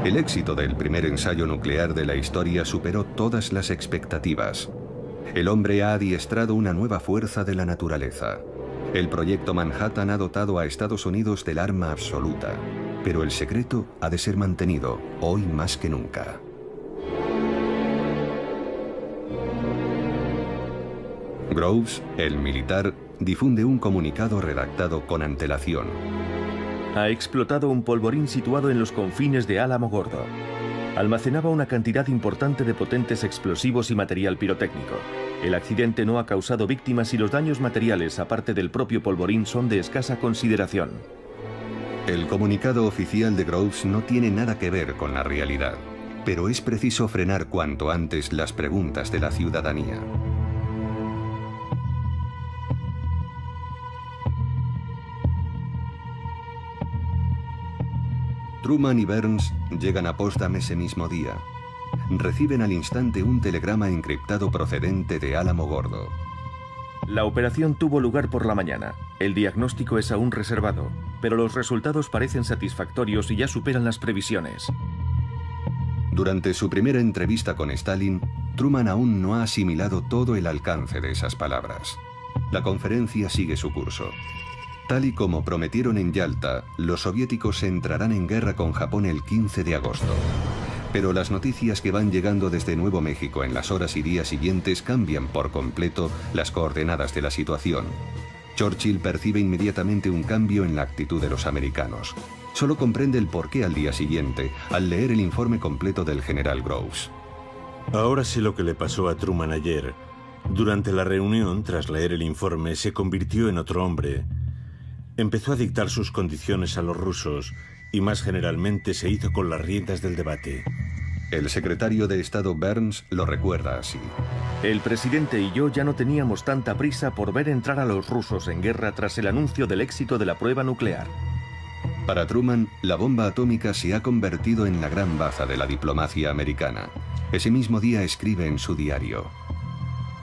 El éxito del primer ensayo nuclear de la historia superó todas las expectativas. El hombre ha adiestrado una nueva fuerza de la naturaleza. El proyecto Manhattan ha dotado a Estados Unidos del arma absoluta, pero el secreto ha de ser mantenido, hoy más que nunca. Groves, el militar, difunde un comunicado redactado con antelación. Ha explotado un polvorín situado en los confines de Alamogordo. Almacenaba una cantidad importante de potentes explosivos y material pirotécnico. El accidente no ha causado víctimas y los daños materiales, aparte del propio polvorín, son de escasa consideración. El comunicado oficial de Groves no tiene nada que ver con la realidad, pero es preciso frenar cuanto antes las preguntas de la ciudadanía. Truman y Burns llegan a Potsdam ese mismo día. Reciben al instante un telegrama encriptado procedente de Alamogordo. La operación tuvo lugar por la mañana. El diagnóstico es aún reservado, pero los resultados parecen satisfactorios y ya superan las previsiones. Durante su primera entrevista con Stalin, Truman aún no ha asimilado todo el alcance de esas palabras. La conferencia sigue su curso. Tal y como prometieron en Yalta, los soviéticos entrarán en guerra con Japón el 15 de agosto. Pero las noticias que van llegando desde Nuevo México en las horas y días siguientes cambian por completo las coordenadas de la situación. Churchill percibe inmediatamente un cambio en la actitud de los americanos. Solo comprende el porqué al día siguiente, al leer el informe completo del general Groves. Ahora sé lo que le pasó a Truman ayer. Durante la reunión, tras leer el informe, se convirtió en otro hombre. Empezó a dictar sus condiciones a los rusos y más generalmente se hizo con las riendas del debate. El secretario de Estado Burns lo recuerda así. El presidente y yo ya no teníamos tanta prisa por ver entrar a los rusos en guerra tras el anuncio del éxito de la prueba nuclear. Para Truman, la bomba atómica se ha convertido en la gran baza de la diplomacia americana. Ese mismo día escribe en su diario: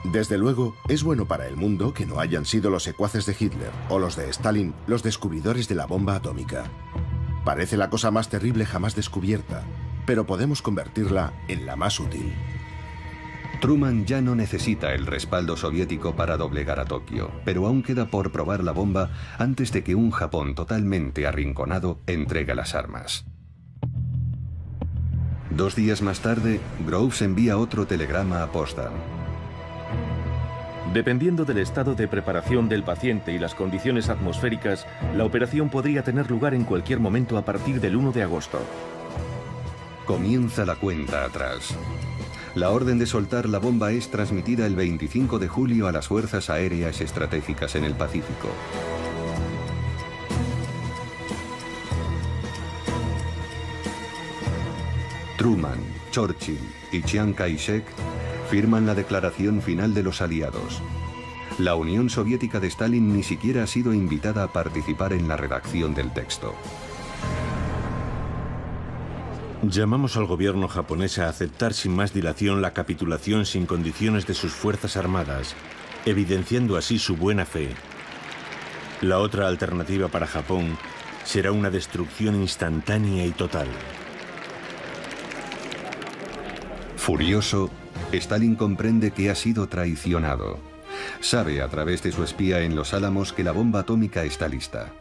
Desde luego, es bueno para el mundo que no hayan sido los secuaces de Hitler o los de Stalin los descubridores de la bomba atómica. Parece la cosa más terrible jamás descubierta, pero podemos convertirla en la más útil. Truman ya no necesita el respaldo soviético para doblegar a Tokio, pero aún queda por probar la bomba antes de que un Japón totalmente arrinconado entregue las armas. 2 días más tarde, Groves envía otro telegrama a Potsdam. Dependiendo del estado de preparación del paciente y las condiciones atmosféricas, la operación podría tener lugar en cualquier momento a partir del 1 de agosto. Comienza la cuenta atrás. La orden de soltar la bomba es transmitida el 25 de julio a las fuerzas aéreas estratégicas en el Pacífico. Truman, Churchill y Chiang Kai-shek firman la declaración final de los aliados. La Unión Soviética de Stalin ni siquiera ha sido invitada a participar en la redacción del texto. Llamamos al gobierno japonés a aceptar sin más dilación la capitulación sin condiciones de sus fuerzas armadas, evidenciando así su buena fe. La otra alternativa para Japón será una destrucción instantánea y total. Furioso, Stalin comprende que ha sido traicionado. Sabe a través de su espía en Los Álamos que la bomba atómica está lista.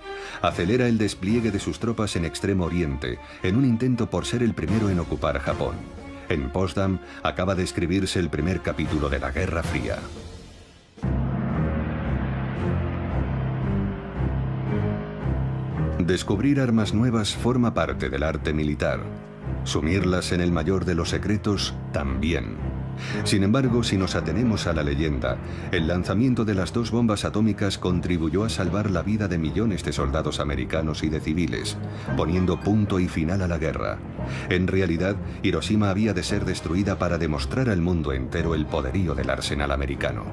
Acelera el despliegue de sus tropas en Extremo Oriente, en un intento por ser el primero en ocupar Japón. En Potsdam acaba de escribirse el primer capítulo de la Guerra Fría. Descubrir armas nuevas forma parte del arte militar. Sumirlas en el mayor de los secretos, también. Sin embargo, si nos atenemos a la leyenda, el lanzamiento de las 2 bombas atómicas contribuyó a salvar la vida de millones de soldados americanos y de civiles, poniendo punto y final a la guerra. En realidad, Hiroshima había de ser destruida para demostrar al mundo entero el poderío del arsenal americano.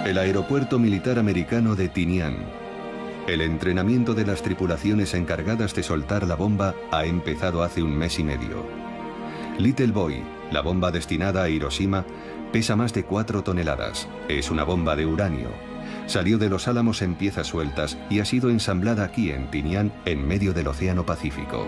El aeropuerto militar americano de Tinian. El entrenamiento de las tripulaciones encargadas de soltar la bomba ha empezado hace 1 mes y medio. Little Boy, La bomba destinada a Hiroshima pesa más de 4 toneladas. Es una bomba de uranio. Salió de Los Álamos en piezas sueltas y ha sido ensamblada aquí en Tinian, en medio del Océano Pacífico.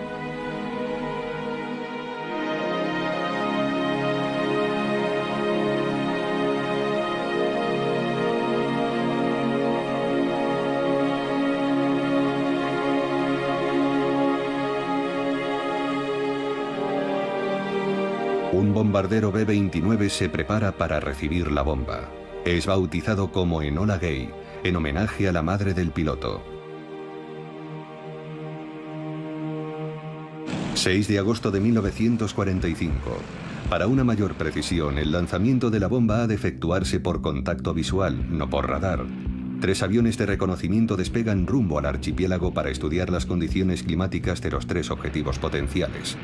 Un bombardero B-29 se prepara para recibir la bomba. Es bautizado como Enola Gay, en homenaje a la madre del piloto. 6 de agosto de 1945. Para una mayor precisión, el lanzamiento de la bomba ha de efectuarse por contacto visual, no por radar. 3 aviones de reconocimiento despegan rumbo al archipiélago para estudiar las condiciones climáticas de los 3 objetivos potenciales.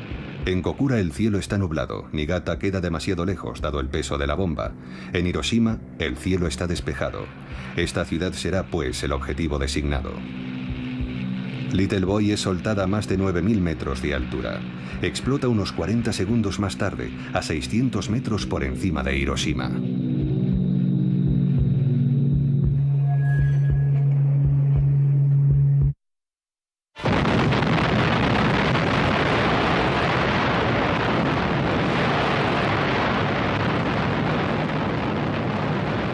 En Kokura el cielo está nublado, Niigata queda demasiado lejos dado el peso de la bomba. En Hiroshima el cielo está despejado. Esta ciudad será pues el objetivo designado. Little Boy es soltada a más de 9.000 metros de altura. Explota unos 40 segundos más tarde, a 600 metros por encima de Hiroshima.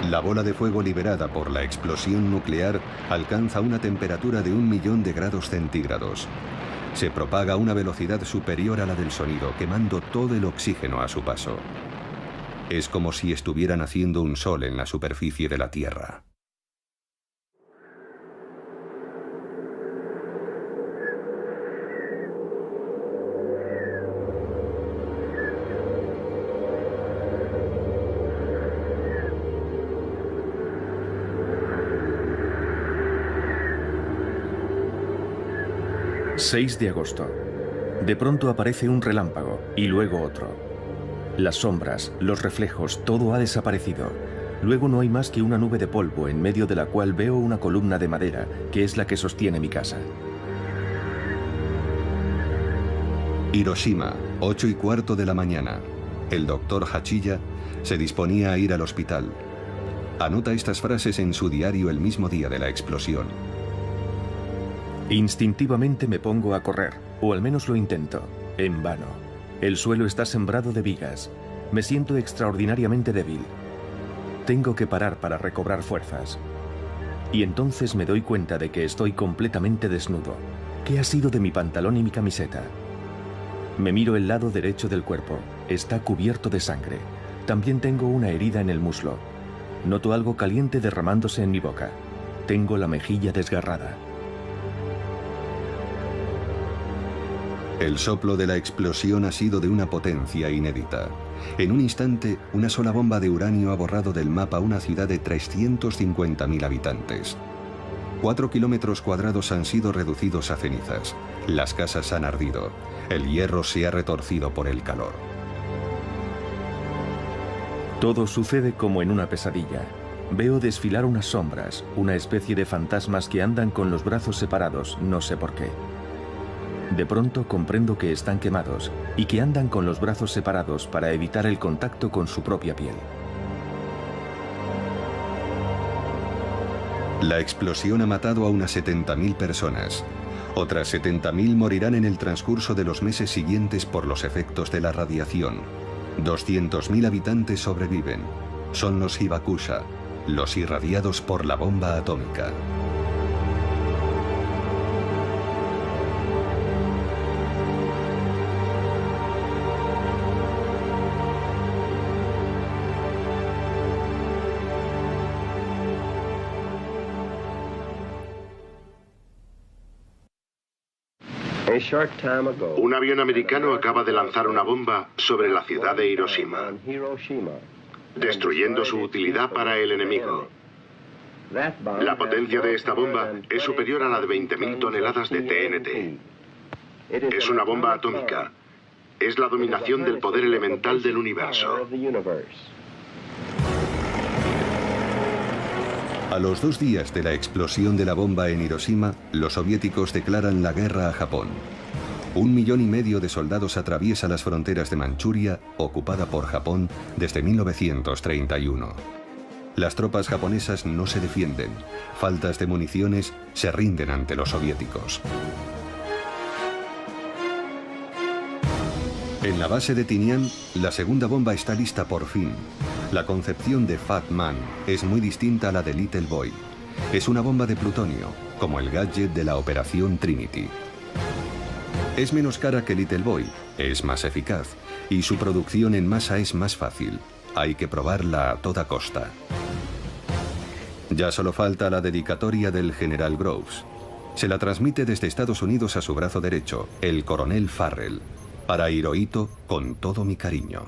La bola de fuego liberada por la explosión nuclear alcanza una temperatura de 1.000.000 de grados centígrados. Se propaga a una velocidad superior a la del sonido, quemando todo el oxígeno a su paso. Es como si estuvieran haciendo un sol en la superficie de la Tierra. ...6 de agosto. De pronto aparece un relámpago y luego otro. Las sombras, los reflejos, todo ha desaparecido. Luego no hay más que una nube de polvo en medio de la cual veo una columna de madera, que es la que sostiene mi casa. Hiroshima, 8:15 de la mañana. El doctor Hachiya se disponía a ir al hospital. Anota estas frases en su diario el mismo día de la explosión. Instintivamente me pongo a correr, o al menos lo intento, en vano. El suelo está sembrado de vigas. Me siento extraordinariamente débil. Tengo que parar para recobrar fuerzas. Y entonces me doy cuenta de que estoy completamente desnudo. ¿Qué ha sido de mi pantalón y mi camiseta? Me miro el lado derecho del cuerpo. Está cubierto de sangre. También tengo una herida en el muslo. Noto algo caliente derramándose en mi boca. Tengo la mejilla desgarrada. El soplo de la explosión ha sido de una potencia inédita. En un instante, una sola bomba de uranio ha borrado del mapa una ciudad de 350.000 habitantes. 4 kilómetros cuadrados han sido reducidos a cenizas. Las casas han ardido. El hierro se ha retorcido por el calor. Todo sucede como en una pesadilla. Veo desfilar unas sombras, una especie de fantasmas que andan con los brazos separados, no sé por qué. De pronto comprendo que están quemados y que andan con los brazos separados para evitar el contacto con su propia piel. La explosión ha matado a unas 70.000 personas. Otras 70.000 morirán en el transcurso de los meses siguientes por los efectos de la radiación. 200.000 habitantes sobreviven. Son los Hibakusha, los irradiados por la bomba atómica. Un avión americano acaba de lanzar una bomba sobre la ciudad de Hiroshima, destruyendo su utilidad para el enemigo. La potencia de esta bomba es superior a la de 20.000 toneladas de TNT. Es una bomba atómica. Es la dominación del poder elemental del universo. A los 2 días de la explosión de la bomba en Hiroshima, los soviéticos declaran la guerra a Japón. 1,5 millones de soldados atraviesa las fronteras de Manchuria, ocupada por Japón desde 1931. Las tropas japonesas no se defienden, faltas de municiones, se rinden ante los soviéticos. En la base de Tinian, la segunda bomba está lista por fin. La concepción de Fat Man es muy distinta a la de Little Boy. Es una bomba de plutonio, como el gadget de la Operación Trinity. Es menos cara que Little Boy, es más eficaz, y su producción en masa es más fácil. Hay que probarla a toda costa. Ya solo falta la dedicatoria del general Groves. Se la transmite desde Estados Unidos a su brazo derecho, el coronel Farrell. Para Hirohito, con todo mi cariño.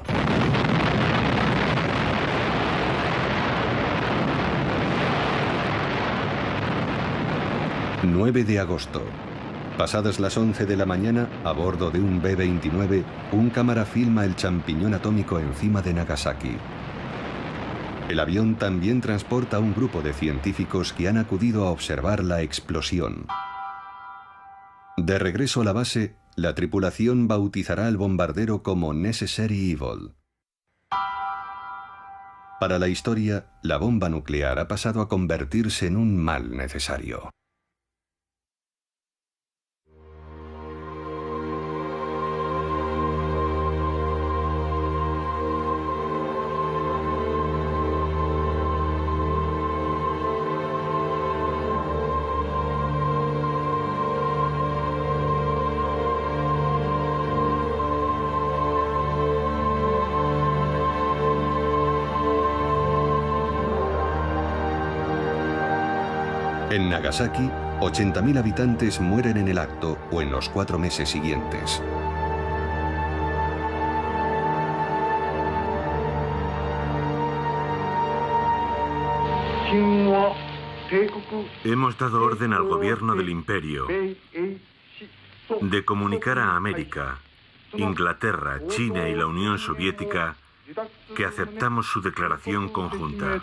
...9 de agosto... Pasadas las 11 de la mañana, a bordo de un B-29, un cámara filma el champiñón atómico encima de Nagasaki. El avión también transporta a un grupo de científicos que han acudido a observar la explosión. De regreso a la base, la tripulación bautizará al bombardero como Necessary Evil. Para la historia, la bomba nuclear ha pasado a convertirse en un mal necesario. En Nagasaki, 80.000 habitantes mueren en el acto o en los 4 meses siguientes. Hemos dado orden al gobierno del imperio de comunicar a América, Inglaterra, China y la Unión Soviética que aceptamos su declaración conjunta.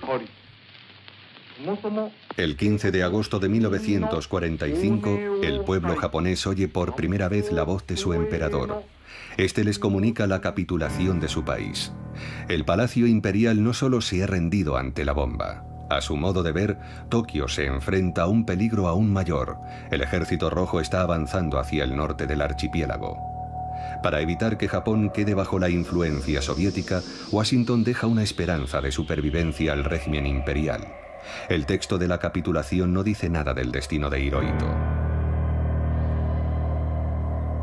El 15 de agosto de 1945, el pueblo japonés oye por primera vez la voz de su emperador. Este les comunica la capitulación de su país. El Palacio Imperial no solo se ha rendido ante la bomba. A su modo de ver, Tokio se enfrenta a un peligro aún mayor. El ejército rojo está avanzando hacia el norte del archipiélago. Para evitar que Japón quede bajo la influencia soviética, Washington deja una esperanza de supervivencia al régimen imperial. El texto de la capitulación no dice nada del destino de Hirohito.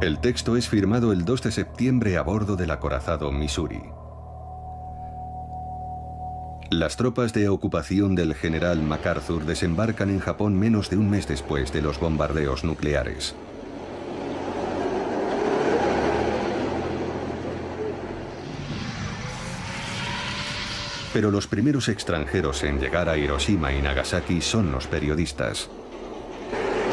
El texto es firmado el 2 de septiembre a bordo del acorazado Missouri. Las tropas de ocupación del general MacArthur desembarcan en Japón menos de un mes después de los bombardeos nucleares. Pero los primeros extranjeros en llegar a Hiroshima y Nagasaki son los periodistas.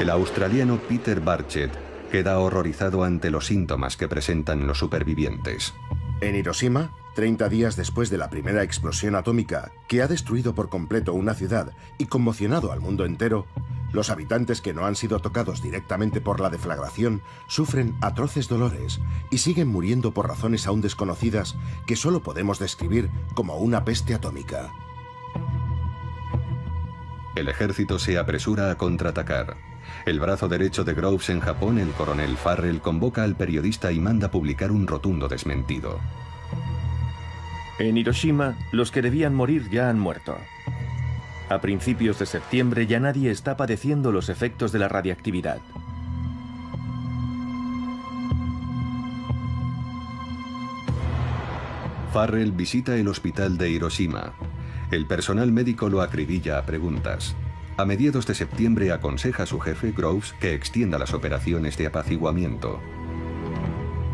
El australiano Peter Barchett queda horrorizado ante los síntomas que presentan los supervivientes. En Hiroshima, 30 días después de la primera explosión atómica que ha destruido por completo una ciudad y conmocionado al mundo entero, los habitantes que no han sido tocados directamente por la deflagración sufren atroces dolores y siguen muriendo por razones aún desconocidas que solo podemos describir como una peste atómica. El ejército se apresura a contraatacar. El brazo derecho de Groves en Japón, el coronel Farrell, convoca al periodista y manda publicar un rotundo desmentido. En Hiroshima, los que debían morir ya han muerto. A principios de septiembre ya nadie está padeciendo los efectos de la radiactividad. Farrell visita el hospital de Hiroshima. El personal médico lo acribilla a preguntas. A mediados de septiembre aconseja a su jefe, Groves, que extienda las operaciones de apaciguamiento.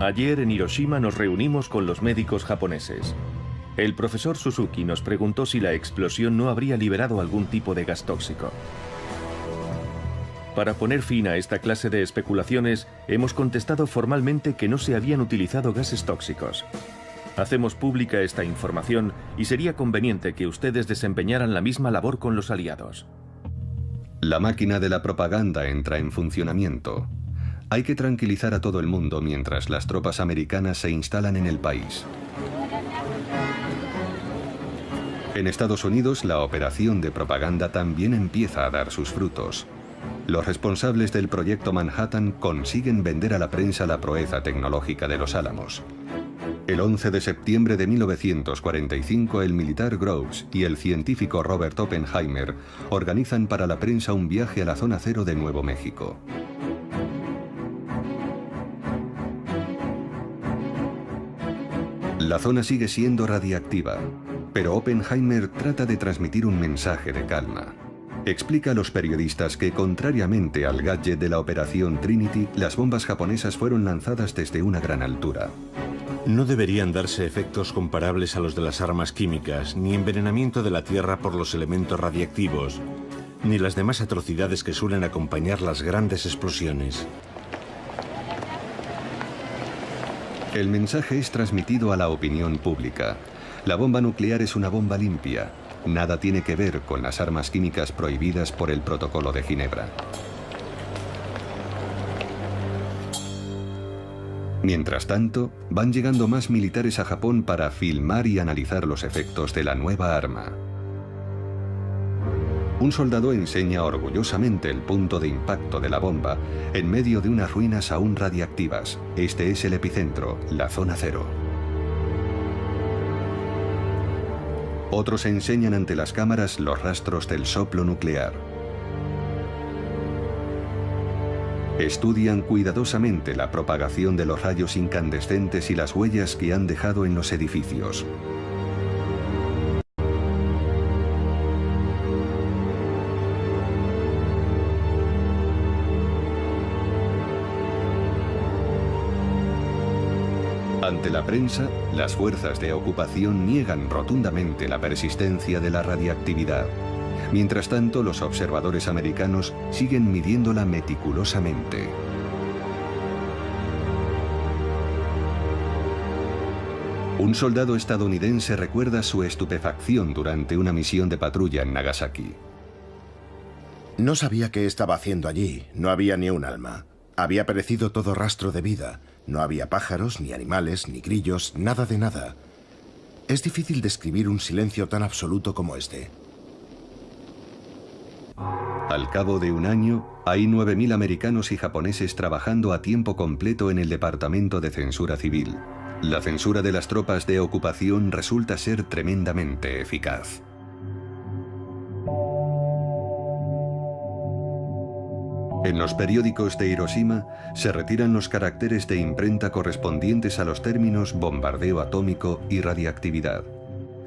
Ayer en Hiroshima nos reunimos con los médicos japoneses. El profesor Suzuki nos preguntó si la explosión no habría liberado algún tipo de gas tóxico. Para poner fin a esta clase de especulaciones, hemos contestado formalmente que no se habían utilizado gases tóxicos. Hacemos pública esta información y sería conveniente que ustedes desempeñaran la misma labor con los aliados. La máquina de la propaganda entra en funcionamiento. Hay que tranquilizar a todo el mundo mientras las tropas americanas se instalan en el país. En Estados Unidos, la operación de propaganda también empieza a dar sus frutos. Los responsables del proyecto Manhattan consiguen vender a la prensa la proeza tecnológica de los Álamos. El 11 de septiembre de 1945, el militar Groves y el científico Robert Oppenheimer organizan para la prensa un viaje a la zona cero de Nuevo México. La zona sigue siendo radiactiva, pero Oppenheimer trata de transmitir un mensaje de calma. Explica a los periodistas que, contrariamente al gadget de la Operación Trinity, las bombas japonesas fueron lanzadas desde una gran altura. No deberían darse efectos comparables a los de las armas químicas, ni envenenamiento de la Tierra por los elementos radiactivos, ni las demás atrocidades que suelen acompañar las grandes explosiones. El mensaje es transmitido a la opinión pública. La bomba nuclear es una bomba limpia. Nada tiene que ver con las armas químicas prohibidas por el Protocolo de Ginebra. Mientras tanto, van llegando más militares a Japón para filmar y analizar los efectos de la nueva arma. Un soldado enseña orgullosamente el punto de impacto de la bomba en medio de unas ruinas aún radiactivas. Este es el epicentro, la zona cero. Otros enseñan ante las cámaras los rastros del soplo nuclear. Estudian cuidadosamente la propagación de los rayos incandescentes y las huellas que han dejado en los edificios. Ante la prensa, las fuerzas de ocupación niegan rotundamente la persistencia de la radiactividad. Mientras tanto, los observadores americanos siguen midiéndola meticulosamente. Un soldado estadounidense recuerda su estupefacción durante una misión de patrulla en Nagasaki. No sabía qué estaba haciendo allí. No había ni un alma. Había perecido todo rastro de vida. No había pájaros, ni animales, ni grillos, nada de nada. Es difícil describir un silencio tan absoluto como este. Al cabo de un año, hay 9.000 americanos y japoneses trabajando a tiempo completo en el Departamento de Censura Civil. La censura de las tropas de ocupación resulta ser tremendamente eficaz. En los periódicos de Hiroshima se retiran los caracteres de imprenta correspondientes a los términos bombardeo atómico y radiactividad.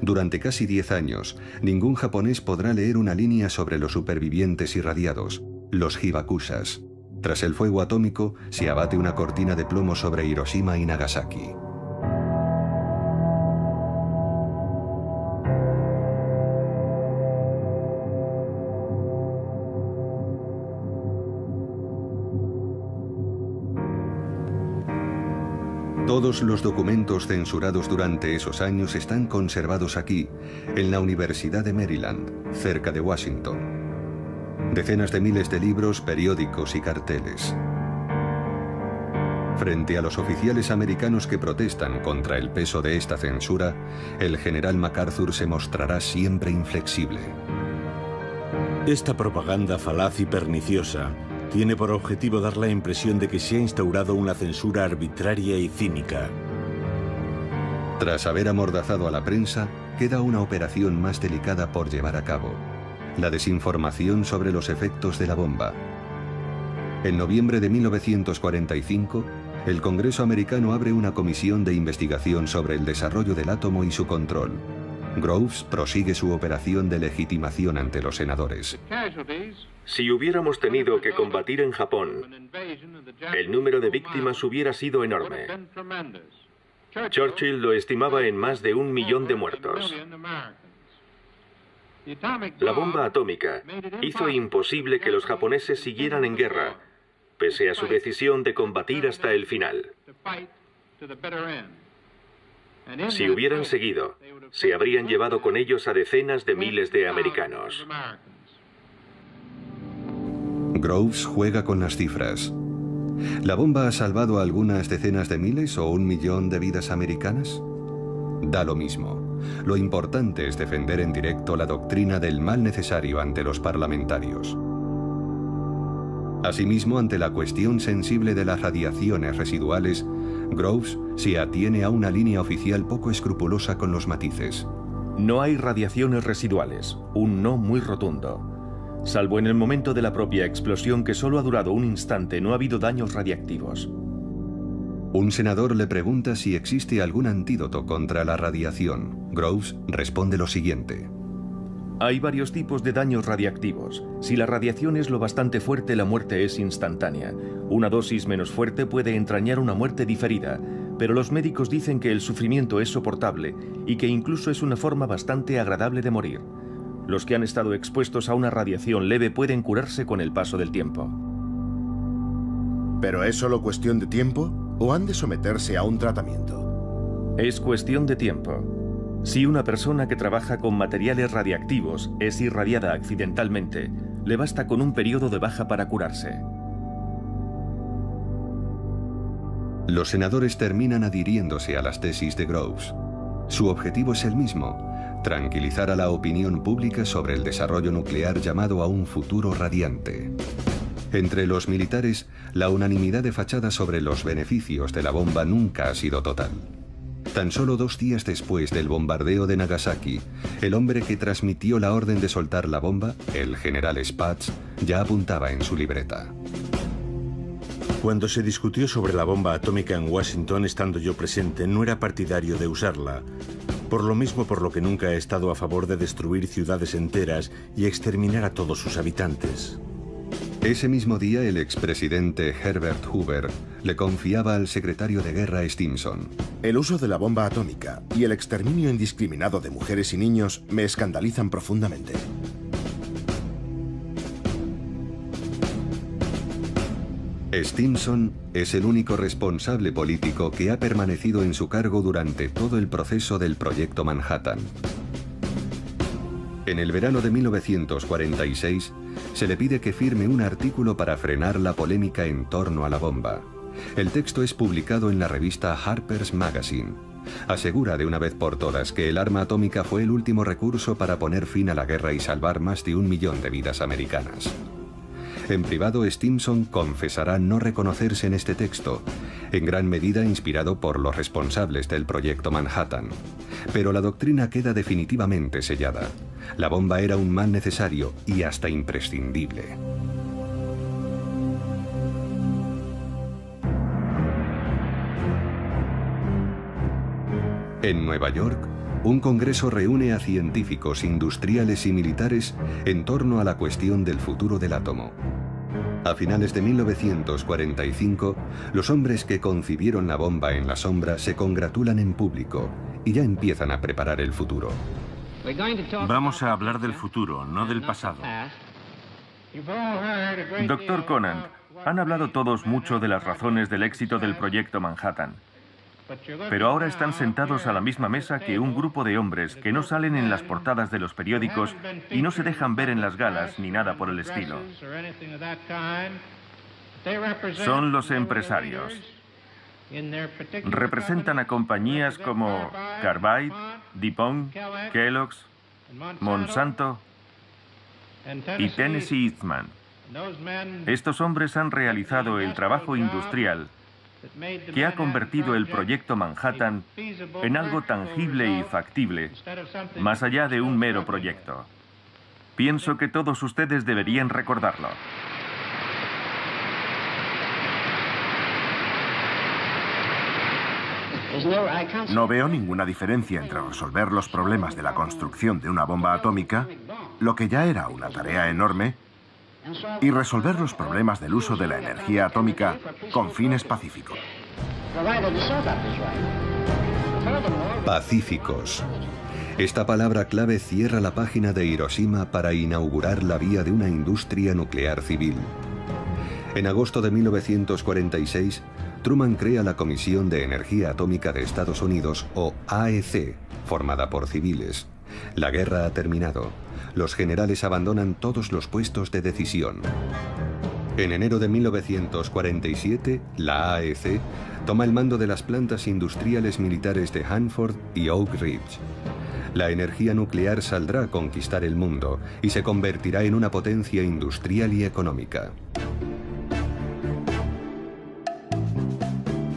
Durante casi 10 años, ningún japonés podrá leer una línea sobre los supervivientes irradiados, los hibakusas. Tras el fuego atómico, se abate una cortina de plomo sobre Hiroshima y Nagasaki. Todos los documentos censurados durante esos años están conservados aquí, en la Universidad de Maryland, cerca de Washington. Decenas de miles de libros, periódicos y carteles. Frente a los oficiales americanos que protestan contra el peso de esta censura, el general MacArthur se mostrará siempre inflexible. Esta propaganda falaz y perniciosa tiene por objetivo dar la impresión de que se ha instaurado una censura arbitraria y cínica. Tras haber amordazado a la prensa, queda una operación más delicada por llevar a cabo: la desinformación sobre los efectos de la bomba. En noviembre de 1945, el Congreso americano abre una comisión de investigación sobre el desarrollo del átomo y su control. Groves prosigue su operación de legitimación ante los senadores. Si hubiéramos tenido que combatir en Japón, el número de víctimas hubiera sido enorme. Churchill lo estimaba en más de 1 millón de muertos. La bomba atómica hizo imposible que los japoneses siguieran en guerra, pese a su decisión de combatir hasta el final. Si hubieran seguido, se habrían llevado con ellos a decenas de miles de americanos. Groves juega con las cifras. ¿La bomba ha salvado algunas decenas de miles o 1 millón de vidas americanas? Da lo mismo. Lo importante es defender en directo la doctrina del mal necesario ante los parlamentarios. Asimismo, ante la cuestión sensible de las radiaciones residuales, Groves se atiene a una línea oficial poco escrupulosa con los matices. No hay radiaciones residuales, un no muy rotundo. Salvo en el momento de la propia explosión, que solo ha durado un instante, no ha habido daños radiactivos. Un senador le pregunta si existe algún antídoto contra la radiación. Groves responde lo siguiente. Hay varios tipos de daños radiactivos. Si la radiación es lo bastante fuerte, la muerte es instantánea. Una dosis menos fuerte puede entrañar una muerte diferida, pero los médicos dicen que el sufrimiento es soportable y que incluso es una forma bastante agradable de morir. Los que han estado expuestos a una radiación leve pueden curarse con el paso del tiempo. ¿Pero es solo cuestión de tiempo o han de someterse a un tratamiento? Es cuestión de tiempo. Si una persona que trabaja con materiales radiactivos es irradiada accidentalmente, le basta con un periodo de baja para curarse. Los senadores terminan adhiriéndose a las tesis de Groves. Su objetivo es el mismo: tranquilizar a la opinión pública sobre el desarrollo nuclear llamado a un futuro radiante. Entre los militares, la unanimidad de fachada sobre los beneficios de la bomba nunca ha sido total. Tan solo 2 días después del bombardeo de Nagasaki, el hombre que transmitió la orden de soltar la bomba, el general Spaatz, ya apuntaba en su libreta. Cuando se discutió sobre la bomba atómica en Washington, estando yo presente, no era partidario de usarla. Por lo mismo por lo que nunca he estado a favor de destruir ciudades enteras y exterminar a todos sus habitantes. Ese mismo día, el expresidente Herbert Hoover le confiaba al secretario de Guerra Stimson. El uso de la bomba atómica y el exterminio indiscriminado de mujeres y niños me escandalizan profundamente. Stimson es el único responsable político que ha permanecido en su cargo durante todo el proceso del Proyecto Manhattan. En el verano de 1946, se le pide que firme un artículo para frenar la polémica en torno a la bomba. El texto es publicado en la revista Harper's Magazine. Asegura de una vez por todas que el arma atómica fue el último recurso para poner fin a la guerra y salvar más de 1 millón de vidas americanas. En privado, Stimson confesará no reconocerse en este texto, en gran medida inspirado por los responsables del Proyecto Manhattan. Pero la doctrina queda definitivamente sellada. La bomba era un mal necesario y hasta imprescindible. En Nueva York, un congreso reúne a científicos, industriales y militares en torno a la cuestión del futuro del átomo. A finales de 1945, los hombres que concibieron la bomba en la sombra se congratulan en público y ya empiezan a preparar el futuro. Vamos a hablar del futuro, no del pasado. Doctor Conant, han hablado todos mucho de las razones del éxito del Proyecto Manhattan. Pero ahora están sentados a la misma mesa que un grupo de hombres que no salen en las portadas de los periódicos y no se dejan ver en las galas ni nada por el estilo. Son los empresarios. Representan a compañías como Carbide, DuPont, Kellogg's, Monsanto y Tennessee Eastman. Estos hombres han realizado el trabajo industrial que ha convertido el Proyecto Manhattan en algo tangible y factible, más allá de un mero proyecto. Pienso que todos ustedes deberían recordarlo. No veo ninguna diferencia entre resolver los problemas de la construcción de una bomba atómica, lo que ya era una tarea enorme, y resolver los problemas del uso de la energía atómica con fines pacíficos. Pacíficos. Esta palabra clave cierra la página de Hiroshima para inaugurar la vía de una industria nuclear civil. En agosto de 1946, Truman crea la Comisión de Energía Atómica de Estados Unidos, o AEC, formada por civiles. La guerra ha terminado. Los generales abandonan todos los puestos de decisión. En enero de 1947, la AEC toma el mando de las plantas industriales militares de Hanford y Oak Ridge. La energía nuclear saldrá a conquistar el mundo y se convertirá en una potencia industrial y económica.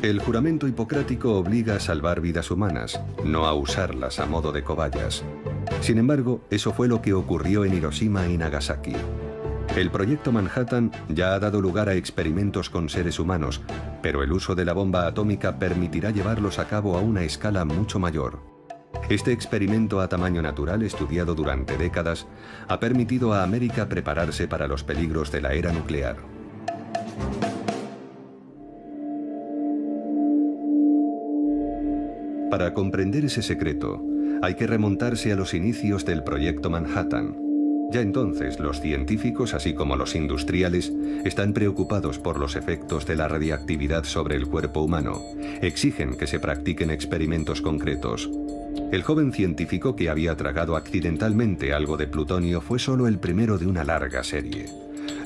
El juramento hipocrático obliga a salvar vidas humanas, no a usarlas a modo de cobayas. Sin embargo, eso fue lo que ocurrió en Hiroshima y Nagasaki. El proyecto Manhattan ya ha dado lugar a experimentos con seres humanos, pero el uso de la bomba atómica permitirá llevarlos a cabo a una escala mucho mayor. Este experimento a tamaño natural, estudiado durante décadas, ha permitido a América prepararse para los peligros de la era nuclear. Para comprender ese secreto, hay que remontarse a los inicios del proyecto Manhattan. Ya entonces, los científicos, así como los industriales, están preocupados por los efectos de la radiactividad sobre el cuerpo humano. Exigen que se practiquen experimentos concretos. El joven científico que había tragado accidentalmente algo de plutonio fue solo el primero de una larga serie.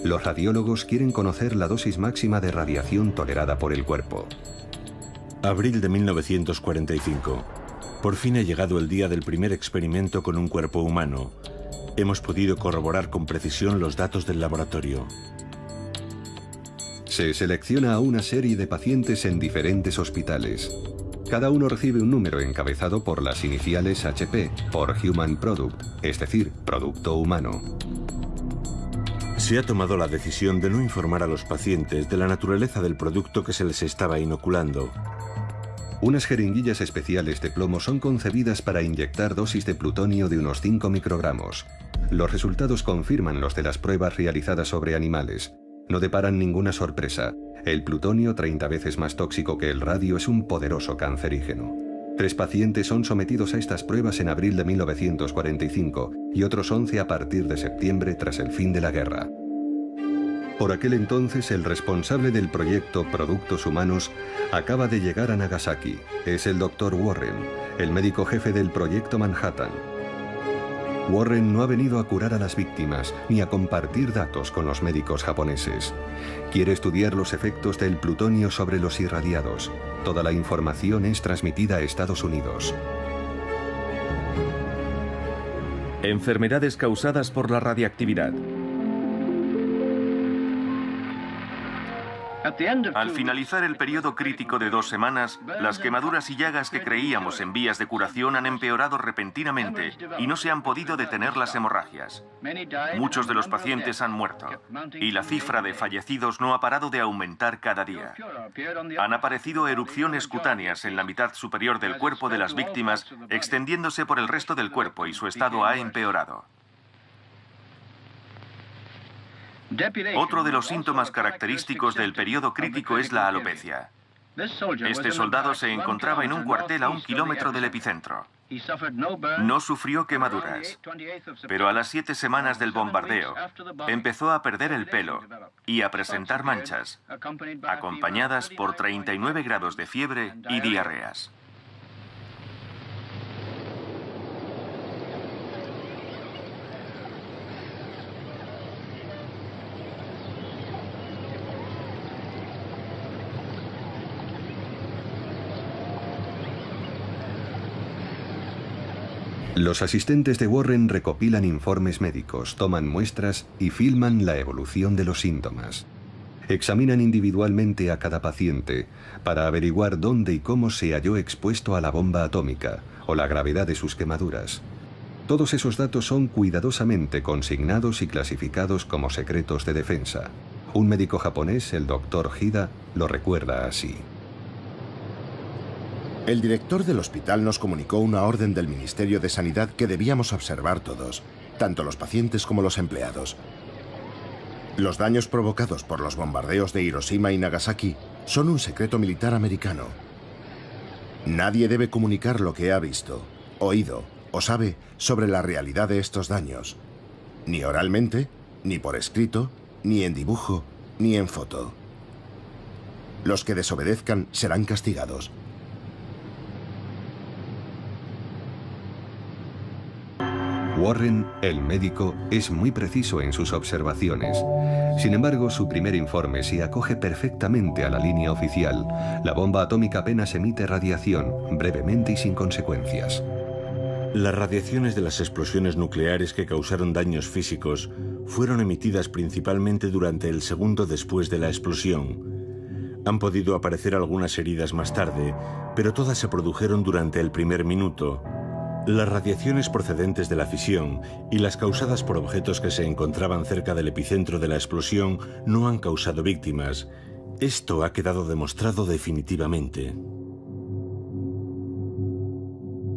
Los radiólogos quieren conocer la dosis máxima de radiación tolerada por el cuerpo. Abril de 1945. Por fin ha llegado el día del primer experimento con un cuerpo humano. Hemos podido corroborar con precisión los datos del laboratorio. Se selecciona a una serie de pacientes en diferentes hospitales. Cada uno recibe un número encabezado por las iniciales HP, por Human Product, es decir, producto humano. Se ha tomado la decisión de no informar a los pacientes de la naturaleza del producto que se les estaba inoculando. Unas jeringuillas especiales de plomo son concebidas para inyectar dosis de plutonio de unos 5 microgramos. Los resultados confirman los de las pruebas realizadas sobre animales. No deparan ninguna sorpresa. El plutonio, 30 veces más tóxico que el radio, es un poderoso cancerígeno. 3 pacientes son sometidos a estas pruebas en abril de 1945 y otros 11 a partir de septiembre tras el fin de la guerra. Por aquel entonces, el responsable del proyecto Productos Humanos acaba de llegar a Nagasaki. Es el Dr. Warren, el médico jefe del proyecto Manhattan. Warren no ha venido a curar a las víctimas ni a compartir datos con los médicos japoneses. Quiere estudiar los efectos del plutonio sobre los irradiados. Toda la información es transmitida a Estados Unidos. Enfermedades causadas por la radiactividad. Al finalizar el periodo crítico de 2 semanas, las quemaduras y llagas que creíamos en vías de curación han empeorado repentinamente y no se han podido detener las hemorragias. Muchos de los pacientes han muerto y la cifra de fallecidos no ha parado de aumentar cada día. Han aparecido erupciones cutáneas en la mitad superior del cuerpo de las víctimas, extendiéndose por el resto del cuerpo, y su estado ha empeorado. Otro de los síntomas característicos del periodo crítico es la alopecia. Este soldado se encontraba en un cuartel a 1 kilómetro del epicentro. No sufrió quemaduras, pero a las 7 semanas del bombardeo empezó a perder el pelo y a presentar manchas, acompañadas por 39 grados de fiebre y diarreas. Los asistentes de Warren recopilan informes médicos, toman muestras y filman la evolución de los síntomas. Examinan individualmente a cada paciente para averiguar dónde y cómo se halló expuesto a la bomba atómica o la gravedad de sus quemaduras. Todos esos datos son cuidadosamente consignados y clasificados como secretos de defensa. Un médico japonés, el Dr. Hida, lo recuerda así. El director del hospital nos comunicó una orden del Ministerio de Sanidad que debíamos observar todos, tanto los pacientes como los empleados. Los daños provocados por los bombardeos de Hiroshima y Nagasaki son un secreto militar americano. Nadie debe comunicar lo que ha visto, oído o sabe sobre la realidad de estos daños, ni oralmente, ni por escrito, ni en dibujo, ni en foto. Los que desobedezcan serán castigados. Warren, el médico, es muy preciso en sus observaciones. Sin embargo, su primer informe se acoge perfectamente a la línea oficial. La bomba atómica apenas emite radiación, brevemente y sin consecuencias. Las radiaciones de las explosiones nucleares que causaron daños físicos fueron emitidas principalmente durante el segundo después de la explosión. Han podido aparecer algunas heridas más tarde, pero todas se produjeron durante el primer minuto. Las radiaciones procedentes de la fisión y las causadas por objetos que se encontraban cerca del epicentro de la explosión no han causado víctimas. Esto ha quedado demostrado definitivamente.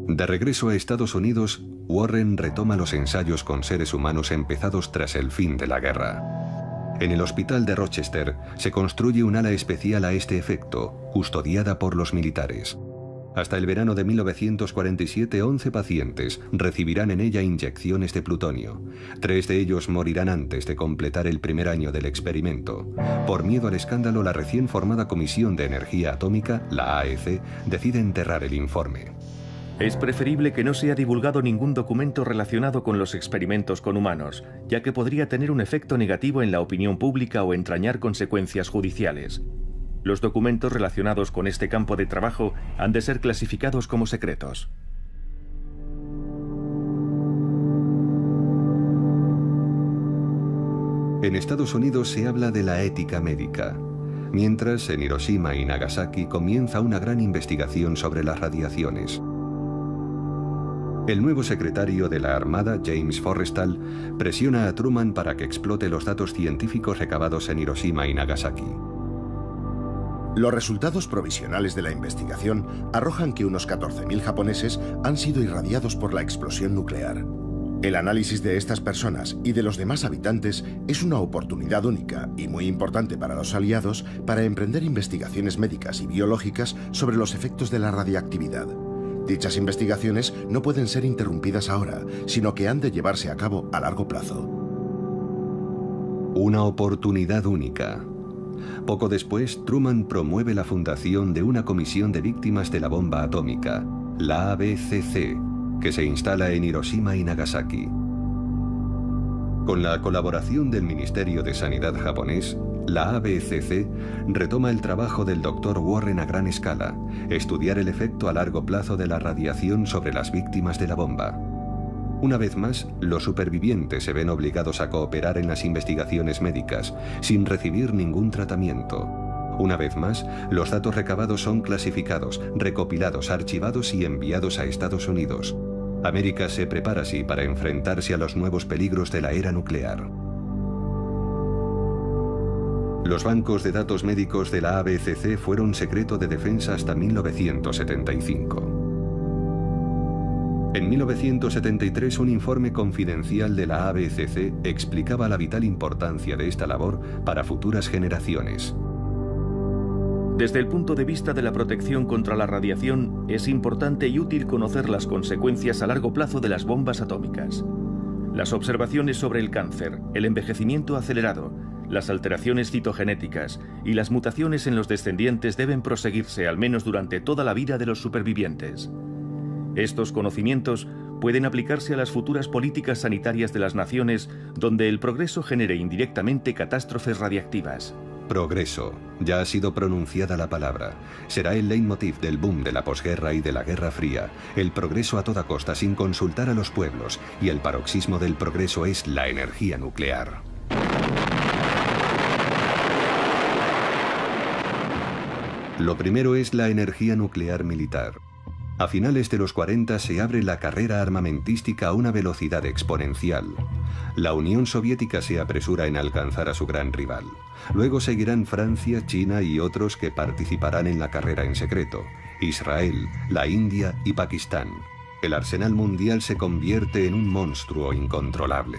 De regreso a Estados Unidos, Warren retoma los ensayos con seres humanos empezados tras el fin de la guerra. En el hospital de Rochester se construye un ala especial a este efecto, custodiada por los militares. Hasta el verano de 1947, 11 pacientes recibirán en ella inyecciones de plutonio. 3 de ellos morirán antes de completar el primer año del experimento. Por miedo al escándalo, la recién formada Comisión de Energía Atómica, la AEC, decide enterrar el informe. Es preferible que no sea divulgado ningún documento relacionado con los experimentos con humanos, ya que podría tener un efecto negativo en la opinión pública o entrañar consecuencias judiciales. Los documentos relacionados con este campo de trabajo han de ser clasificados como secretos. En Estados Unidos se habla de la ética médica, mientras en Hiroshima y Nagasaki comienza una gran investigación sobre las radiaciones. El nuevo secretario de la Armada, James Forrestal, presiona a Truman para que explote los datos científicos recabados en Hiroshima y Nagasaki. Los resultados provisionales de la investigación arrojan que unos 14.000 japoneses han sido irradiados por la explosión nuclear. El análisis de estas personas y de los demás habitantes es una oportunidad única y muy importante para los aliados para emprender investigaciones médicas y biológicas sobre los efectos de la radiactividad. Dichas investigaciones no pueden ser interrumpidas ahora, sino que han de llevarse a cabo a largo plazo. Una oportunidad única. Poco después, Truman promueve la fundación de una comisión de víctimas de la bomba atómica, la ABCC, que se instala en Hiroshima y Nagasaki. Con la colaboración del Ministerio de Sanidad japonés, la ABCC retoma el trabajo del Dr. Warren a gran escala, estudiar el efecto a largo plazo de la radiación sobre las víctimas de la bomba. Una vez más, los supervivientes se ven obligados a cooperar en las investigaciones médicas, sin recibir ningún tratamiento. Una vez más, los datos recabados son clasificados, recopilados, archivados y enviados a Estados Unidos. América se prepara así para enfrentarse a los nuevos peligros de la era nuclear. Los bancos de datos médicos de la ABCC fueron secreto de defensa hasta 1975. En 1973, un informe confidencial de la ABCC explicaba la vital importancia de esta labor para futuras generaciones. Desde el punto de vista de la protección contra la radiación, es importante y útil conocer las consecuencias a largo plazo de las bombas atómicas. Las observaciones sobre el cáncer, el envejecimiento acelerado, las alteraciones citogenéticas y las mutaciones en los descendientes deben proseguirse al menos durante toda la vida de los supervivientes. Estos conocimientos pueden aplicarse a las futuras políticas sanitarias de las naciones donde el progreso genere indirectamente catástrofes radiactivas. Progreso. Ya ha sido pronunciada la palabra. Será el leitmotiv del boom de la posguerra y de la Guerra Fría. El progreso a toda costa sin consultar a los pueblos. Y el paroxismo del progreso es la energía nuclear. Lo primero es la energía nuclear militar. A finales de los 40 se abre la carrera armamentística a una velocidad exponencial. La Unión Soviética se apresura en alcanzar a su gran rival. Luego seguirán Francia, China y otros que participarán en la carrera en secreto. Israel, la India y Pakistán. El arsenal mundial se convierte en un monstruo incontrolable.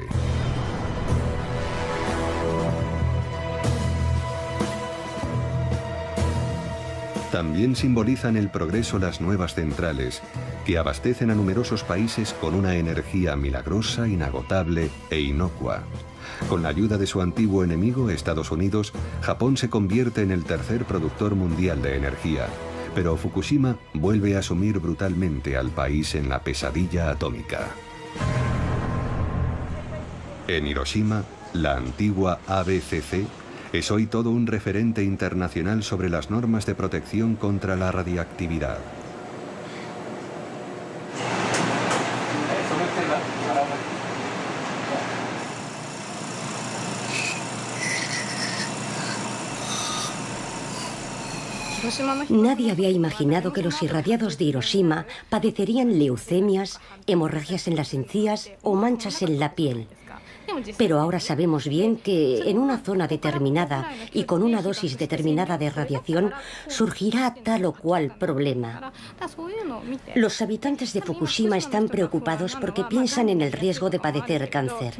También simbolizan el progreso las nuevas centrales, que abastecen a numerosos países con una energía milagrosa, inagotable e inocua. Con la ayuda de su antiguo enemigo, Estados Unidos, Japón se convierte en el tercer productor mundial de energía. Pero Fukushima vuelve a sumir brutalmente al país en la pesadilla atómica. En Hiroshima, la antigua ABCC es hoy todo un referente internacional sobre las normas de protección contra la radiactividad. Nadie había imaginado que los irradiados de Hiroshima padecerían leucemias, hemorragias en las encías o manchas en la piel. Pero ahora sabemos bien que en una zona determinada y con una dosis determinada de radiación surgirá tal o cual problema. Los habitantes de Fukushima están preocupados porque piensan en el riesgo de padecer cáncer.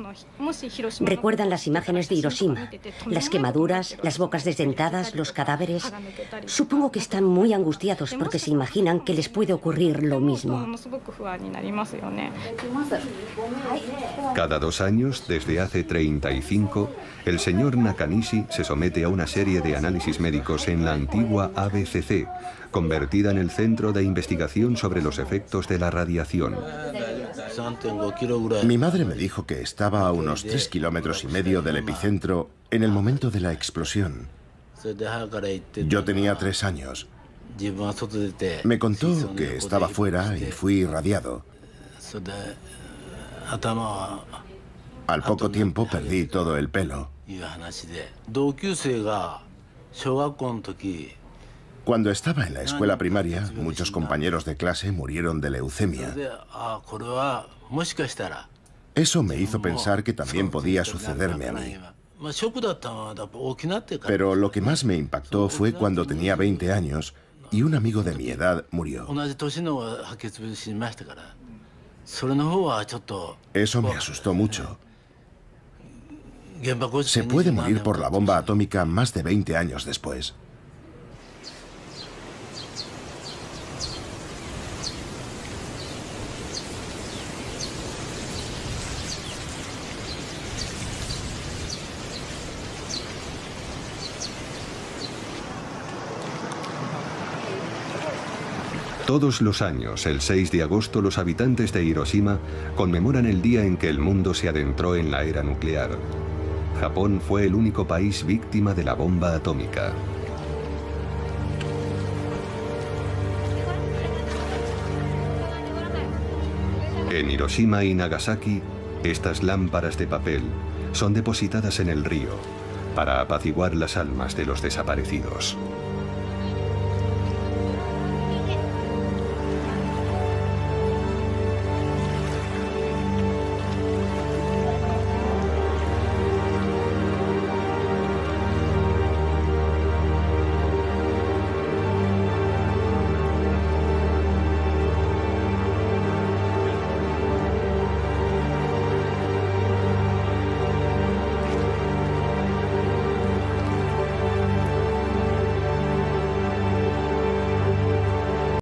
Recuerdan las imágenes de Hiroshima, las quemaduras, las bocas desdentadas, los cadáveres. Supongo que están muy angustiados porque se imaginan que les puede ocurrir lo mismo. Cada 2 años, desde hace 35, el señor Nakanishi se somete a una serie de análisis médicos en la antigua ABCC, convertida en el centro de investigación sobre los efectos de la radiación. Mi madre me dijo que estaba a unos 3,5 kilómetros del epicentro en el momento de la explosión. Yo tenía 3 años. Me contó que estaba fuera y fui irradiado. Al poco tiempo perdí todo el pelo. Cuando estaba en la escuela primaria, muchos compañeros de clase murieron de leucemia. Eso me hizo pensar que también podía sucederme a mí. Pero lo que más me impactó fue cuando tenía 20 años y un amigo de mi edad murió. Eso me asustó mucho. Se puede morir por la bomba atómica más de 20 años después. Todos los años, el 6 de agosto, los habitantes de Hiroshima conmemoran el día en que el mundo se adentró en la era nuclear. Japón fue el único país víctima de la bomba atómica. En Hiroshima y Nagasaki, estas lámparas de papel son depositadas en el río para apaciguar las almas de los desaparecidos.